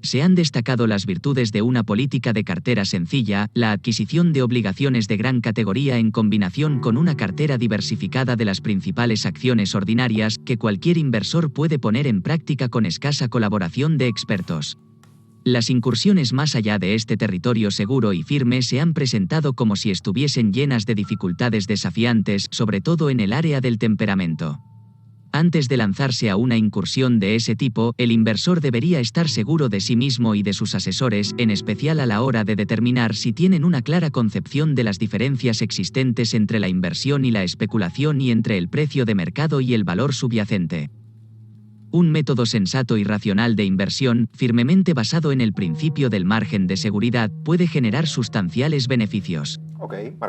Se han destacado las virtudes de una política de cartera sencilla, la adquisición de obligaciones de gran categoría en combinación con una cartera diversificada de las principales acciones ordinarias que cualquier inversor puede poner en práctica con escasa colaboración de expertos. Las incursiones más allá de este territorio seguro y firme se han presentado como si estuviesen llenas de dificultades desafiantes, sobre todo en el área del temperamento. Antes de lanzarse a una incursión de ese tipo, el inversor debería estar seguro de sí mismo y de sus asesores, en especial a la hora de determinar si tienen una clara concepción de las diferencias existentes entre la inversión y la especulación y entre el precio de mercado y el valor subyacente. Un método sensato y racional de inversión, firmemente basado en el principio del margen de seguridad, puede generar sustanciales beneficios.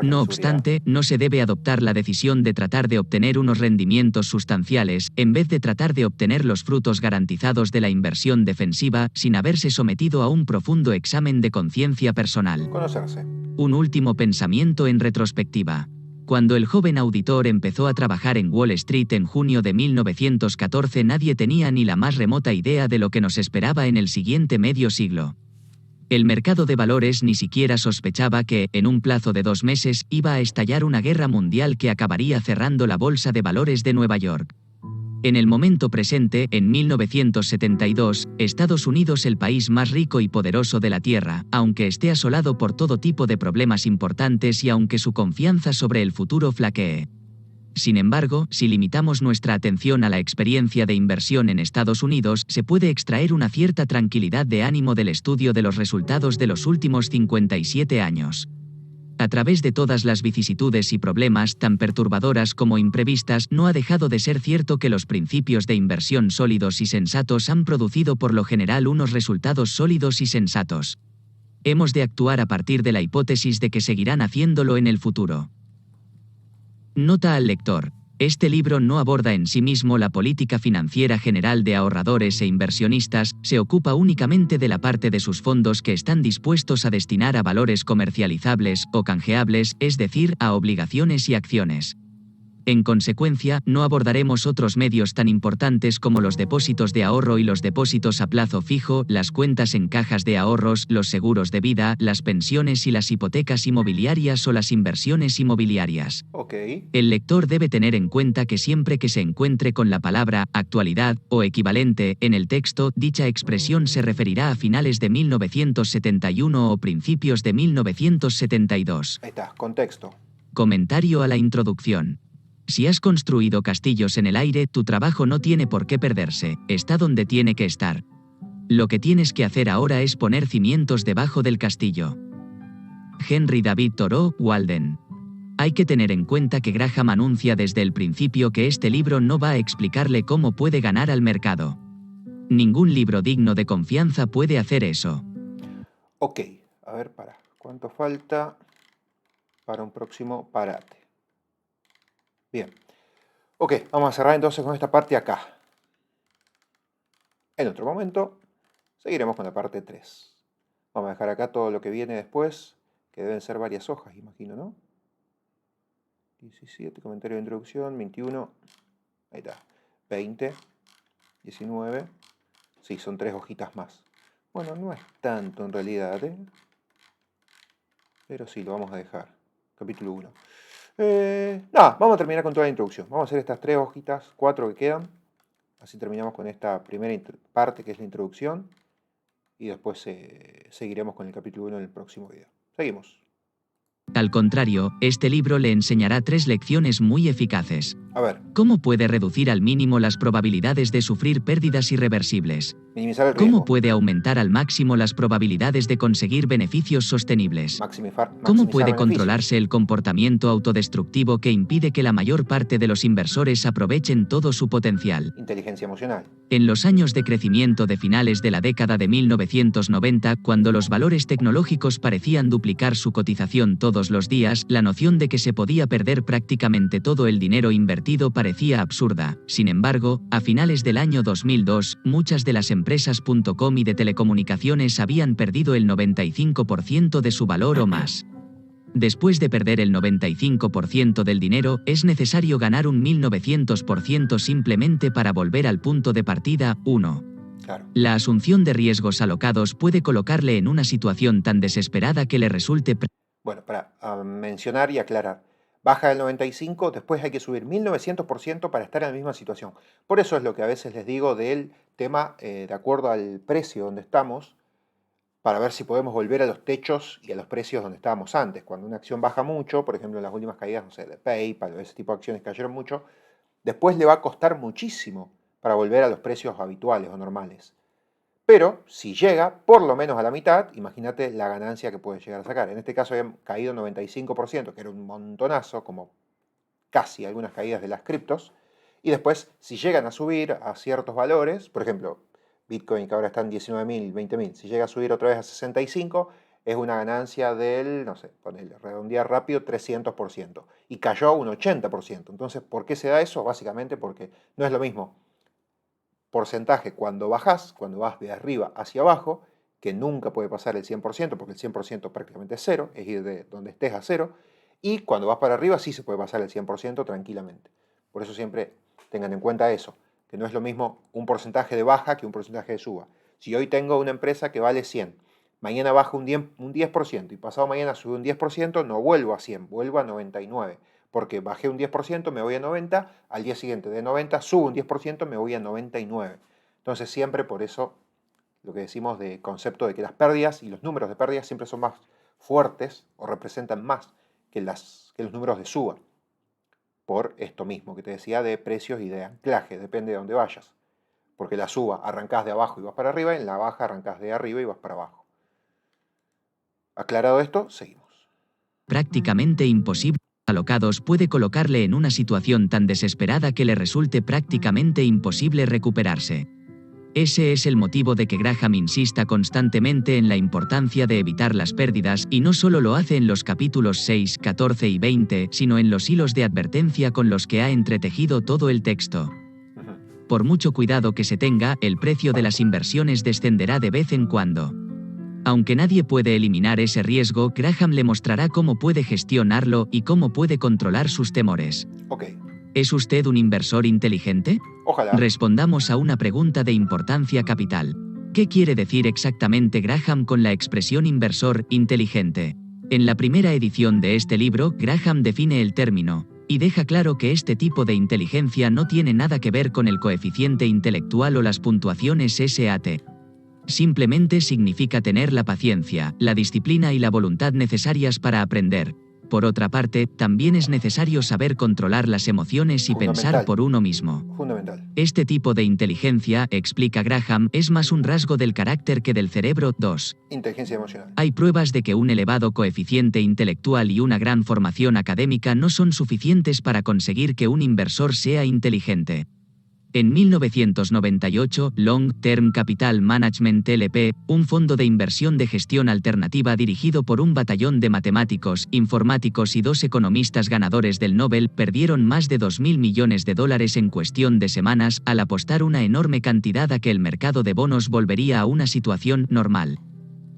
No obstante, no se debe adoptar la decisión de tratar de obtener unos rendimientos sustanciales, en vez de tratar de obtener los frutos garantizados de la inversión defensiva, sin haberse sometido a un profundo examen de conciencia personal. Conocerse. Un último pensamiento en retrospectiva. Cuando el joven auditor empezó a trabajar en Wall Street en junio de 1914, nadie tenía ni la más remota idea de lo que nos esperaba en el siguiente medio siglo. El mercado de valores ni siquiera sospechaba que, en un plazo de 2 meses, iba a estallar una guerra mundial que acabaría cerrando la Bolsa de Valores de Nueva York. En el momento presente, en 1972, Estados Unidos, el país más rico y poderoso de la Tierra, aunque esté asolado por todo tipo de problemas importantes y aunque su confianza sobre el futuro flaquee. Sin embargo, si limitamos nuestra atención a la experiencia de inversión en Estados Unidos, se puede extraer una cierta tranquilidad de ánimo del estudio de los resultados de los últimos 57 años. A través de todas las vicisitudes y problemas, tan perturbadoras como imprevistas, no ha dejado de ser cierto que los principios de inversión sólidos y sensatos han producido por lo general unos resultados sólidos y sensatos. Hemos de actuar a partir de la hipótesis de que seguirán haciéndolo en el futuro. Nota al lector. Este libro no aborda en sí mismo la política financiera general de ahorradores e inversionistas, se ocupa únicamente de la parte de sus fondos que están dispuestos a destinar a valores comercializables o canjeables, es decir, a obligaciones y acciones. En consecuencia, no abordaremos otros medios tan importantes como los depósitos de ahorro y los depósitos a plazo fijo, las cuentas en cajas de ahorros, los seguros de vida, las pensiones y las hipotecas inmobiliarias o las inversiones inmobiliarias. El lector debe tener en cuenta que siempre que se encuentre con la palabra actualidad o equivalente en el texto, dicha expresión se referirá a finales de 1971 o principios de 1972. Ahí está, contexto. Comentario a la introducción. Si has construido castillos en el aire, tu trabajo no tiene por qué perderse, está donde tiene que estar. Lo que tienes que hacer ahora es poner cimientos debajo del castillo. Henry David Thoreau, Walden. Hay que tener en cuenta que Graham anuncia desde el principio que este libro no va a explicarle cómo puede ganar al mercado. Ningún libro digno de confianza puede hacer eso. Ok, a ver, ¿cuánto falta para un próximo parate? Bien. Ok, vamos a cerrar entonces con esta parte acá. En otro momento seguiremos con la parte 3. Vamos a dejar acá todo lo que viene después, que deben ser varias hojas, imagino, ¿no? 17, comentario de introducción, 21, ahí está, 20, 19, sí, son 3 hojitas más. Bueno, no es tanto en realidad, ¿eh? Pero sí, lo vamos a dejar. Capítulo 1. Nada, vamos a terminar con toda la introducción. Vamos a hacer estas 3 hojitas, 4 que quedan. Así terminamos con esta primera parte que es la introducción. Y después seguiremos con el capítulo 1 en el próximo video. Seguimos. Al contrario, este libro le enseñará 3 lecciones muy eficaces. A ver. ¿Cómo puede reducir al mínimo las probabilidades de sufrir pérdidas irreversibles? Minimizar el riesgo. ¿Cómo puede aumentar al máximo las probabilidades de conseguir beneficios sostenibles? ¿Cómo puede controlarse el comportamiento autodestructivo que impide que la mayor parte de los inversores aprovechen todo su potencial? Inteligencia emocional. En los años de crecimiento de finales de la década de 1990, cuando los valores tecnológicos parecían duplicar su cotización todos los días, la noción de que se podía perder prácticamente todo el dinero invertido parecía absurda. Sin embargo, a finales del año 2002, muchas de las empresas .com y de telecomunicaciones habían perdido el 95% de su valor o más. Después de perder el 95% del dinero, es necesario ganar un 1900% simplemente para volver al punto de partida, 1. Claro. La asunción de riesgos alocados puede colocarle en una situación tan desesperada que le resulte Bueno, para mencionar y aclarar, baja del 95, después hay que subir 1900% para estar en la misma situación. Por eso es lo que a veces les digo del tema, de acuerdo al precio donde estamos, para ver si podemos volver a los techos y a los precios donde estábamos antes. Cuando una acción baja mucho, por ejemplo en las últimas caídas, no sé, de PayPal o ese tipo de acciones que cayeron mucho, después le va a costar muchísimo para volver a los precios habituales o normales. Pero si llega por lo menos a la mitad, imagínate la ganancia que puede llegar a sacar. En este caso habían caído 95%, que era un montonazo, como casi algunas caídas de las criptos. Y después, si llegan a subir a ciertos valores, por ejemplo, Bitcoin que ahora está en 19.000, 20.000, si llega a subir otra vez a 65, es una ganancia del, no sé, ponele, redondear rápido, 300%. Y cayó un 80%. Entonces, ¿por qué se da eso? Básicamente porque no es lo mismo porcentaje cuando bajás, cuando vas de arriba hacia abajo, que nunca puede pasar el 100%, porque el 100% prácticamente es cero, es ir de donde estés a cero, y cuando vas para arriba sí se puede pasar el 100% tranquilamente. Por eso siempre tengan en cuenta eso, que no es lo mismo un porcentaje de baja que un porcentaje de suba. Si hoy tengo una empresa que vale 100, mañana baja un 10% y pasado mañana sube un 10%, no vuelvo a 100, vuelvo a 99%. Porque bajé un 10%, me voy a 90, al día siguiente de 90 subo un 10%, me voy a 99. Entonces siempre por eso lo que decimos de concepto de que las pérdidas y los números de pérdidas siempre son más fuertes o representan más que los números de suba. Por esto mismo que te decía de precios y de anclaje, depende de dónde vayas. Porque la suba arrancás de abajo y vas para arriba, en la baja arrancás de arriba y vas para abajo. Aclarado esto, seguimos. prácticamente imposible alocados puede colocarle en una situación tan desesperada que le resulte prácticamente imposible recuperarse. Ese es el motivo de que Graham insista constantemente en la importancia de evitar las pérdidas, y no solo lo hace en los capítulos 6, 14 y 20, sino en los hilos de advertencia con los que ha entretejido todo el texto. Por mucho cuidado que se tenga, el precio de las inversiones descenderá de vez en cuando. Aunque nadie puede eliminar ese riesgo, Graham le mostrará cómo puede gestionarlo y cómo puede controlar sus temores. Ok. ¿Es usted un inversor inteligente? Ojalá. Respondamos a una pregunta de importancia capital. ¿Qué quiere decir exactamente Graham con la expresión inversor inteligente? En la primera edición de este libro, Graham define el término, y deja claro que este tipo de inteligencia no tiene nada que ver con el coeficiente intelectual o las puntuaciones SAT. Simplemente significa tener la paciencia, la disciplina y la voluntad necesarias para aprender. Por otra parte, también es necesario saber controlar las emociones y pensar por uno mismo. Fundamental. Este tipo de inteligencia, explica Graham, es más un rasgo del carácter que del cerebro. 2. Inteligencia emocional. Hay pruebas de que un elevado coeficiente intelectual y una gran formación académica no son suficientes para conseguir que un inversor sea inteligente. En 1998, Long Term Capital Management LP, un fondo de inversión de gestión alternativa dirigido por un batallón de matemáticos, informáticos y 2 economistas ganadores del Nobel, perdieron más de $2.000 millones en cuestión de semanas al apostar una enorme cantidad a que el mercado de bonos volvería a una situación normal.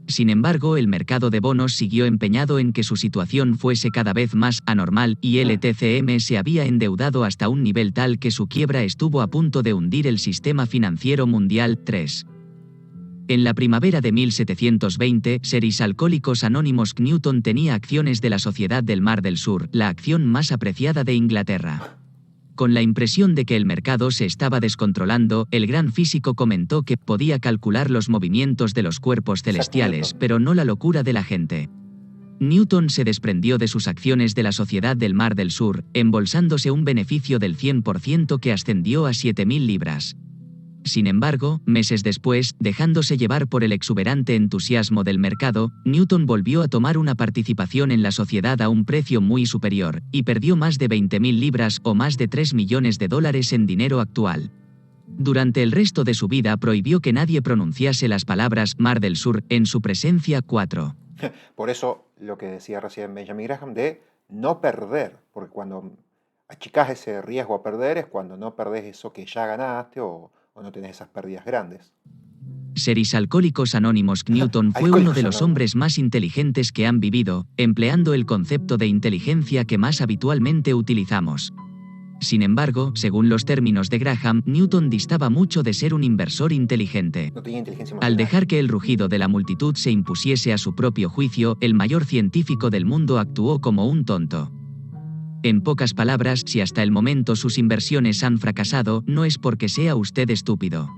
Sin embargo, el mercado de bonos siguió empeñado en que su situación fuese cada vez más anormal, y el TCM se había endeudado hasta un nivel tal que su quiebra estuvo a punto de hundir el sistema financiero mundial. 3. En la primavera de 1720, Seres Alcohólicos Anónimos Newton tenía acciones de la Sociedad del Mar del Sur, la acción más apreciada de Inglaterra. Con la impresión de que el mercado se estaba descontrolando, el gran físico comentó que podía calcular los movimientos de los cuerpos celestiales, pero no la locura de la gente. Newton se desprendió de sus acciones de la Sociedad del Mar del Sur, embolsándose un beneficio del 100% que ascendió a 7.000 libras. Sin embargo, meses después, dejándose llevar por el exuberante entusiasmo del mercado, Newton volvió a tomar una participación en la sociedad a un precio muy superior, y perdió más de 20.000 libras o más de $3 millones en dinero actual. Durante el resto de su vida prohibió que nadie pronunciase las palabras Mar del Sur en su presencia. 4. Por eso lo que decía recién Benjamin Graham de no perder, porque cuando achicás ese riesgo a perder es cuando no perdés eso que ya ganaste o no tenés esas pérdidas grandes. Seres Alcohólicos Anónimos Newton fue uno de los hombres más inteligentes que han vivido, empleando el concepto de inteligencia que más habitualmente utilizamos. Sin embargo, según los términos de Graham, Newton distaba mucho de ser un inversor inteligente. No tenía inteligencia Al emocional. dejar que el rugido de la multitud se impusiese a su propio juicio, el mayor científico del mundo actuó como un tonto. En pocas palabras, si hasta el momento sus inversiones han fracasado, no es porque sea usted estúpido.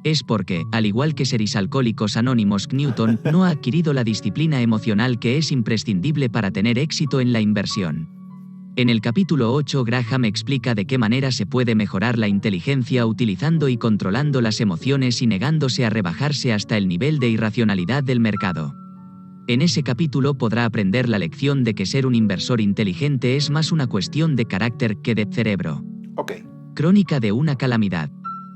Es porque, al igual que seres alcohólicos anónimos, Newton no ha adquirido la disciplina emocional que es imprescindible para tener éxito en la inversión. En el capítulo 8, Graham explica de qué manera se puede mejorar la inteligencia utilizando y controlando las emociones y negándose a rebajarse hasta el nivel de irracionalidad del mercado. En ese capítulo podrá aprender la lección de que ser un inversor inteligente es más una cuestión de carácter que de cerebro. Ok. Crónica de una calamidad.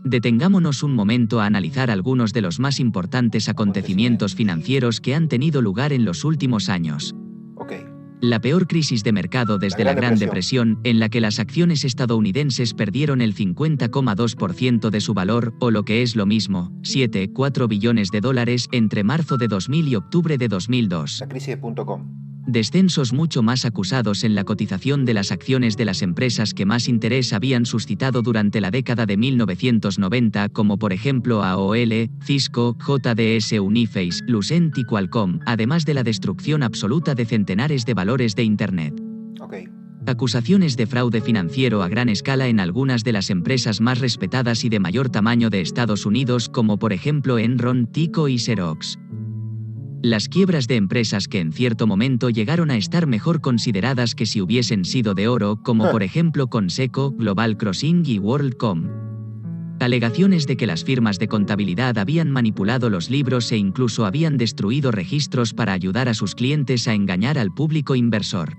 Detengámonos un momento a analizar algunos de los más importantes acontecimientos financieros que han tenido lugar en los últimos años. Ok. La peor crisis de mercado desde la Gran Depresión, en la que las acciones estadounidenses perdieron el 50,2% de su valor, o lo que es lo mismo, 7,4 billones de dólares, entre marzo de 2000 y octubre de 2002. La crisis de .com. Descensos mucho más acusados en la cotización de las acciones de las empresas que más interés habían suscitado durante la década de 1990, como por ejemplo AOL, Cisco, JDS Uniface, Lucent y Qualcomm, además de la destrucción absoluta de centenares de valores de Internet. Ok. Acusaciones de fraude financiero a gran escala en algunas de las empresas más respetadas y de mayor tamaño de Estados Unidos, como por ejemplo Enron, Tyco y Xerox. Las quiebras de empresas que en cierto momento llegaron a estar mejor consideradas que si hubiesen sido de oro, como por ejemplo Conseco, Global Crossing y WorldCom. Alegaciones de que las firmas de contabilidad habían manipulado los libros e incluso habían destruido registros para ayudar a sus clientes a engañar al público inversor.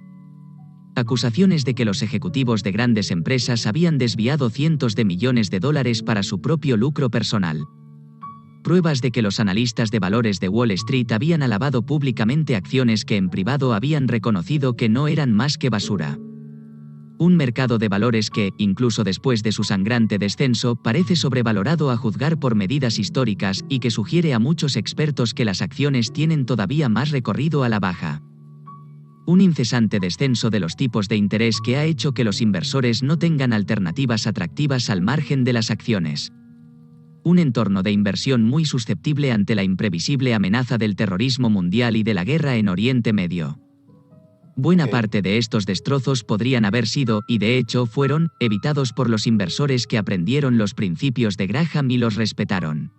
Acusaciones de que los ejecutivos de grandes empresas habían desviado cientos de millones de dólares para su propio lucro personal. Pruebas de que los analistas de valores de Wall Street habían alabado públicamente acciones que en privado habían reconocido que no eran más que basura. Un mercado de valores que, incluso después de su sangrante descenso, parece sobrevalorado a juzgar por medidas históricas y que sugiere a muchos expertos que las acciones tienen todavía más recorrido a la baja. Un incesante descenso de los tipos de interés que ha hecho que los inversores no tengan alternativas atractivas al margen de las acciones. Un entorno de inversión muy susceptible ante la imprevisible amenaza del terrorismo mundial y de la guerra en Oriente Medio. Buena parte de estos destrozos podrían haber sido, y de hecho fueron, evitados por los inversores que aprendieron los principios de Graham y los respetaron.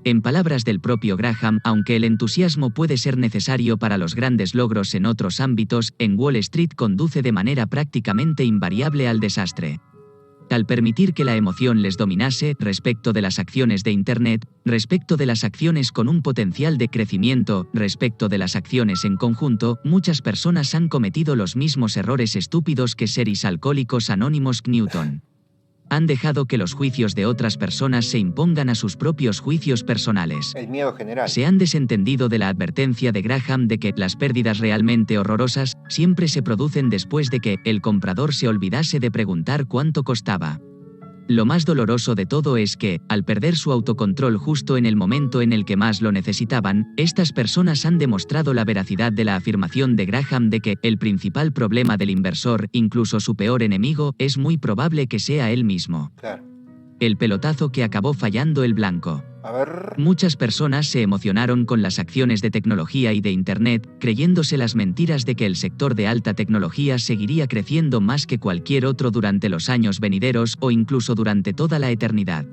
En palabras del propio Graham, aunque el entusiasmo puede ser necesario para los grandes logros en otros ámbitos, en Wall Street conduce de manera prácticamente invariable al desastre. Al permitir que la emoción les dominase respecto de las acciones de Internet, respecto de las acciones con un potencial de crecimiento, respecto de las acciones en conjunto, muchas personas han cometido los mismos errores estúpidos que seres alcohólicos anónimos Newton. Han dejado que los juicios de otras personas se impongan a sus propios juicios personales. El miedo general. Se han desentendido de la advertencia de Graham de que las pérdidas realmente horrorosas siempre se producen después de que el comprador se olvidase de preguntar cuánto costaba. Lo más doloroso de todo es que, al perder su autocontrol justo en el momento en el que más lo necesitaban, estas personas han demostrado la veracidad de la afirmación de Graham de que el principal problema del inversor, incluso su peor enemigo, es muy probable que sea él mismo. Claro. El pelotazo que acabó fallando el blanco. A ver. Muchas personas se emocionaron con las acciones de tecnología y de Internet, creyéndose las mentiras de que el sector de alta tecnología seguiría creciendo más que cualquier otro durante los años venideros o incluso durante toda la eternidad.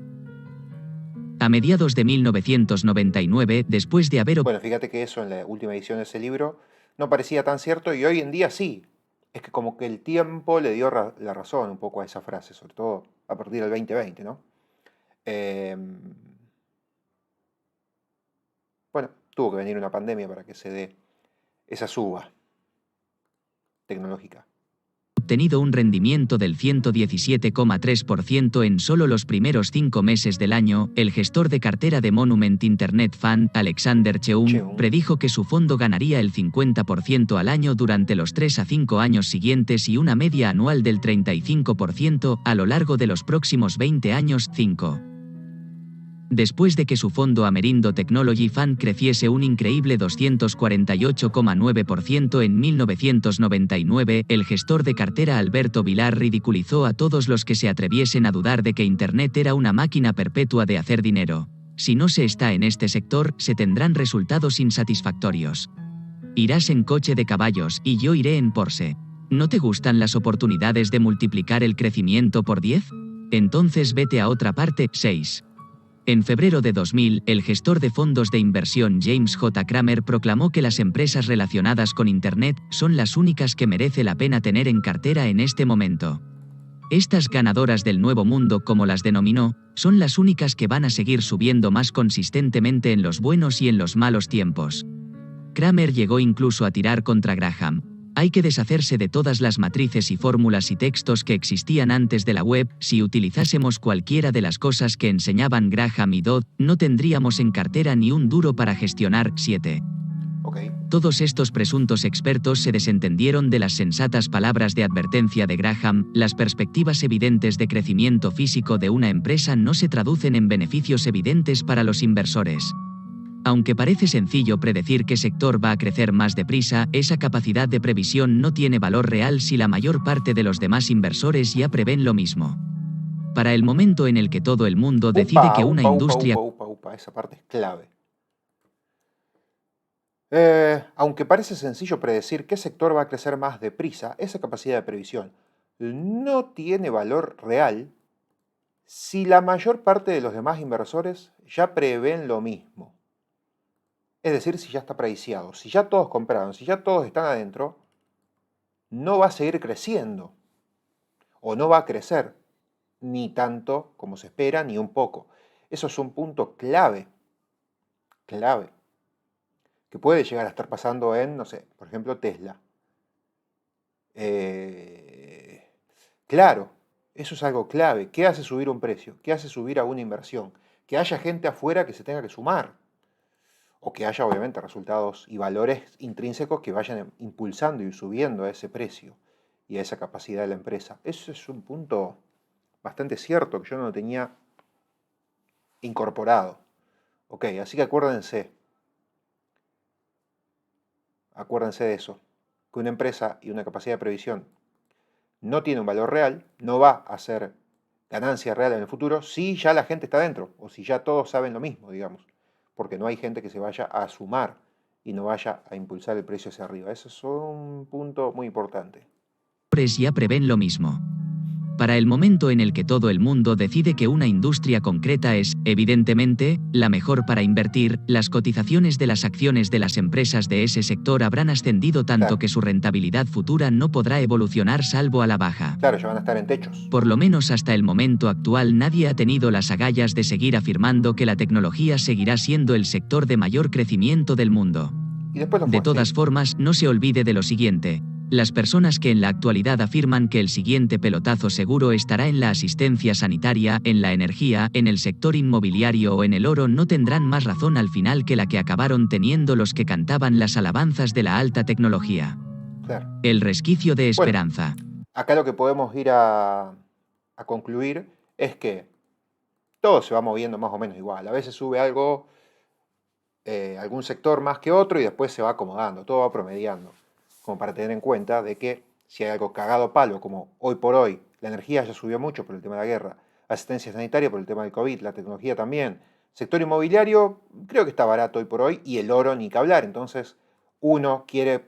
A mediados de 1999, después de haber... Bueno, fíjate que eso en la última edición de ese libro no parecía tan cierto y hoy en día sí. Es que como que el tiempo le dio la razón un poco a esa frase, sobre todo a partir del 2020, ¿no? Bueno, tuvo que venir una pandemia para que se dé esa suba tecnológica. Obtenido un rendimiento del 117,3% en solo los primeros 5 meses del año, el gestor de cartera de Monument Internet Fund, Alexander Cheung, predijo que su fondo ganaría el 50% al año durante los 3 a 5 años siguientes y una media anual del 35% a lo largo de los próximos 20 años. 5. Después de que su fondo Amerindo Technology Fund creciese un increíble 248,9% en 1999, el gestor de cartera Alberto Vilar ridiculizó a todos los que se atreviesen a dudar de que Internet era una máquina perpetua de hacer dinero. Si no se está en este sector, se tendrán resultados insatisfactorios. Irás en coche de caballos y yo iré en Porsche. ¿No te gustan las oportunidades de multiplicar el crecimiento por 10? Entonces vete a otra parte. 6. En febrero de 2000, el gestor de fondos de inversión James J. Cramer proclamó que las empresas relacionadas con Internet son las únicas que merece la pena tener en cartera en este momento. Estas ganadoras del nuevo mundo, como las denominó, son las únicas que van a seguir subiendo más consistentemente en los buenos y en los malos tiempos. Cramer llegó incluso a tirar contra Graham. Hay que deshacerse de todas las matrices y fórmulas y textos que existían antes de la web. Si utilizásemos cualquiera de las cosas que enseñaban Graham y Dodd, no tendríamos en cartera ni un duro para gestionar. 7. Todos estos presuntos expertos se desentendieron de las sensatas palabras de advertencia de Graham. Las perspectivas evidentes de crecimiento físico de una empresa no se traducen en beneficios evidentes para los inversores. Aunque parece sencillo predecir qué sector va a crecer más deprisa, esa capacidad de previsión no tiene valor real si la mayor parte de los demás inversores ya prevén lo mismo. Para el momento en el que todo el mundo decide que una industria... Esa parte es clave. Aunque parece sencillo predecir qué sector va a crecer más deprisa, esa capacidad de previsión no tiene valor real si la mayor parte de los demás inversores ya prevén lo mismo. Es decir, si ya está preciado, si ya todos compraron, si ya todos están adentro, no va a seguir creciendo. O no va a crecer, ni tanto como se espera, ni un poco. Eso es un punto clave, que puede llegar a estar pasando en, no sé, por ejemplo, Tesla. Claro, eso es algo clave. ¿Qué hace subir un precio? ¿Qué hace subir a una inversión? Que haya gente afuera que se tenga que sumar. O que haya, obviamente, resultados y valores intrínsecos que vayan impulsando y subiendo a ese precio y a esa capacidad de la empresa. Eso es un punto bastante cierto que yo no lo tenía incorporado. Ok, así que acuérdense de eso, que una empresa y una capacidad de previsión no tiene un valor real, no va a ser ganancia real en el futuro si ya la gente está dentro o si ya todos saben lo mismo, digamos. Porque no hay gente que se vaya a sumar y no vaya a impulsar el precio hacia arriba. Eso es un punto muy importante. Ya prevén lo mismo. Para el momento en el que todo el mundo decide que una industria concreta es, evidentemente, la mejor para invertir, las cotizaciones de las acciones de las empresas de ese sector habrán ascendido tanto que su rentabilidad futura no podrá evolucionar salvo a la baja. Claro, ya van a estar en techos. Por lo menos hasta el momento actual nadie ha tenido las agallas de seguir afirmando que la tecnología seguirá siendo el sector de mayor crecimiento del mundo. Y después lo De todas formas, no se olvide de lo siguiente. Las personas que en la actualidad afirman que el siguiente pelotazo seguro estará en la asistencia sanitaria, en la energía, en el sector inmobiliario o en el oro no tendrán más razón al final que la que acabaron teniendo los que cantaban las alabanzas de la alta tecnología. Claro. El resquicio de esperanza. Bueno, acá lo que podemos ir a concluir es que todo se va moviendo más o menos igual. A veces sube algo, algún sector más que otro y después se va acomodando, todo va promediando. Como para tener en cuenta de que si hay algo cagado a palo, como hoy por hoy, la energía ya subió mucho por el tema de la guerra, asistencia sanitaria por el tema del COVID, la tecnología también, sector inmobiliario creo que está barato hoy por hoy y el oro ni que hablar. Entonces uno quiere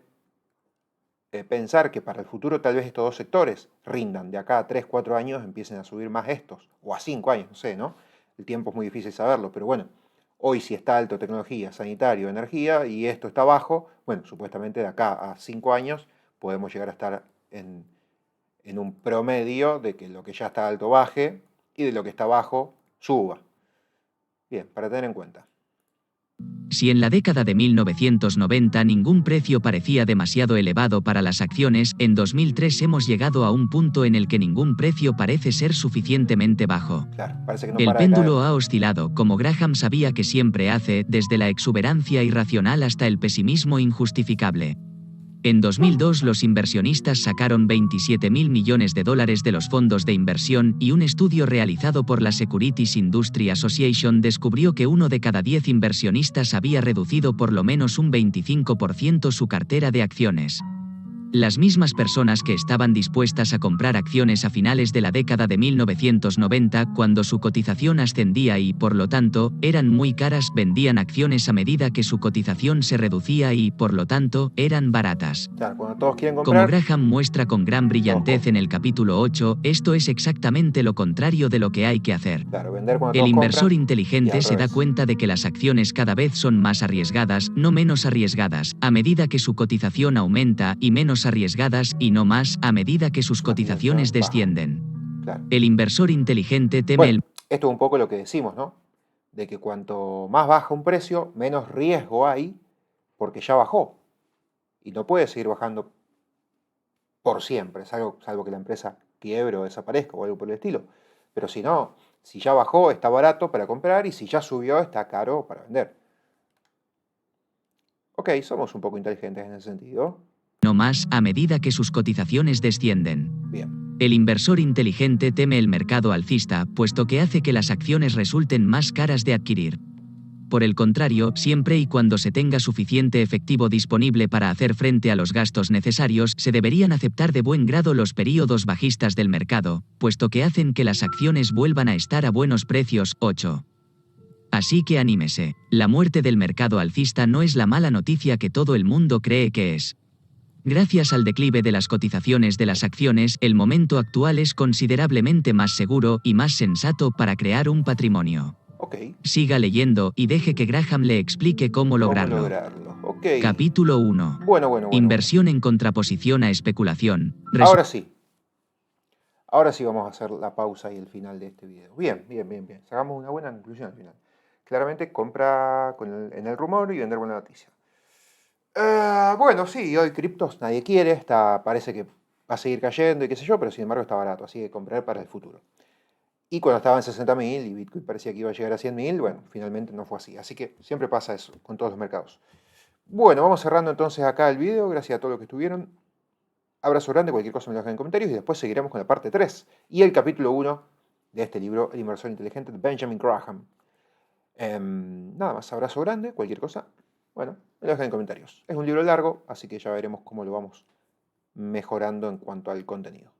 pensar que para el futuro tal vez estos dos sectores rindan, de acá a 3, 4 años empiecen a subir más estos, o a 5 años, no sé, ¿no? El tiempo es muy difícil saberlo, pero bueno. Hoy si está alto tecnología, sanitario, energía y esto está bajo, bueno, supuestamente de acá a 5 años podemos llegar a estar en un promedio de que lo que ya está alto baje y de lo que está bajo suba. Bien, para tener en cuenta. Si en la década de 1990 ningún precio parecía demasiado elevado para las acciones, en 2003 hemos llegado a un punto en el que ningún precio parece ser suficientemente bajo. Claro, parece que no El para de péndulo caer. ha oscilado, como Graham sabía que siempre hace, desde la exuberancia irracional hasta el pesimismo injustificable. En 2002 los inversionistas sacaron 27.000 millones de dólares de los fondos de inversión y un estudio realizado por la Securities Industry Association descubrió que 1 de cada 10 inversionistas había reducido por lo menos un 25% su cartera de acciones. Las mismas personas que estaban dispuestas a comprar acciones a finales de la década de 1990, cuando su cotización ascendía y, por lo tanto, eran muy caras, vendían acciones a medida que su cotización se reducía y, por lo tanto, eran baratas. Claro, cuando todos quieren Como comprar, Graham muestra con gran brillantez en el capítulo 8, esto es exactamente lo contrario de lo que hay que hacer. claro, vender cuando El todos inversor compran y inteligente al se da revés. cuenta de que las acciones cada vez son más arriesgadas, no menos arriesgadas, a medida que su cotización aumenta, y menos arriesgadas, y no más, a medida que sus cotizaciones bajan. descienden. Claro. El inversor inteligente teme Bueno, esto es un poco lo que decimos, ¿no? De que cuanto más baja un precio, menos riesgo hay porque ya bajó. Y no puede seguir bajando por siempre, salvo que la empresa quiebre o desaparezca o algo por el estilo. Pero si no, si ya bajó, está barato para comprar y si ya subió, está caro para vender. Ok, somos un poco inteligentes en ese sentido. no más, a medida que sus cotizaciones descienden. Bien, El inversor inteligente teme el mercado alcista, puesto que hace que las acciones resulten más caras de adquirir. Por el contrario, siempre y cuando se tenga suficiente efectivo disponible para hacer frente a los gastos necesarios, se deberían aceptar de buen grado los períodos bajistas del mercado, puesto que hacen que las acciones vuelvan a estar a buenos precios. 8. Así que anímese. La muerte del mercado alcista no es la mala noticia que todo el mundo cree que es. Gracias al declive de las cotizaciones de las acciones, el momento actual es considerablemente más seguro y más sensato para crear un patrimonio. ok. Siga leyendo y deje que Graham le explique cómo lograrlo. ¿Cómo lograrlo? Ok. Capítulo 1. Bueno. Inversión en contraposición a especulación. Ahora sí. Ahora sí vamos a hacer la pausa y el final de este video. Bien. Sacamos una buena conclusión al final. Claramente compra en el rumor y vender buena noticia. Bueno, sí, hoy criptos nadie quiere, parece que va a seguir cayendo y qué sé yo, pero sin embargo está barato, así que comprar para el futuro. Y cuando estaba en 60.000 y Bitcoin parecía que iba a llegar a 100.000, bueno, finalmente no fue así. Así que siempre pasa eso con todos los mercados. Bueno, vamos cerrando entonces acá el video, gracias a todos los que estuvieron. Abrazo grande, cualquier cosa me lo dejan en comentarios y después seguiremos con la parte 3 y el capítulo 1 de este libro, El inversor inteligente de Benjamin Graham. Nada más, abrazo grande, cualquier cosa, bueno, me lo dejan en comentarios. Es un libro largo, así que ya veremos cómo lo vamos mejorando en cuanto al contenido.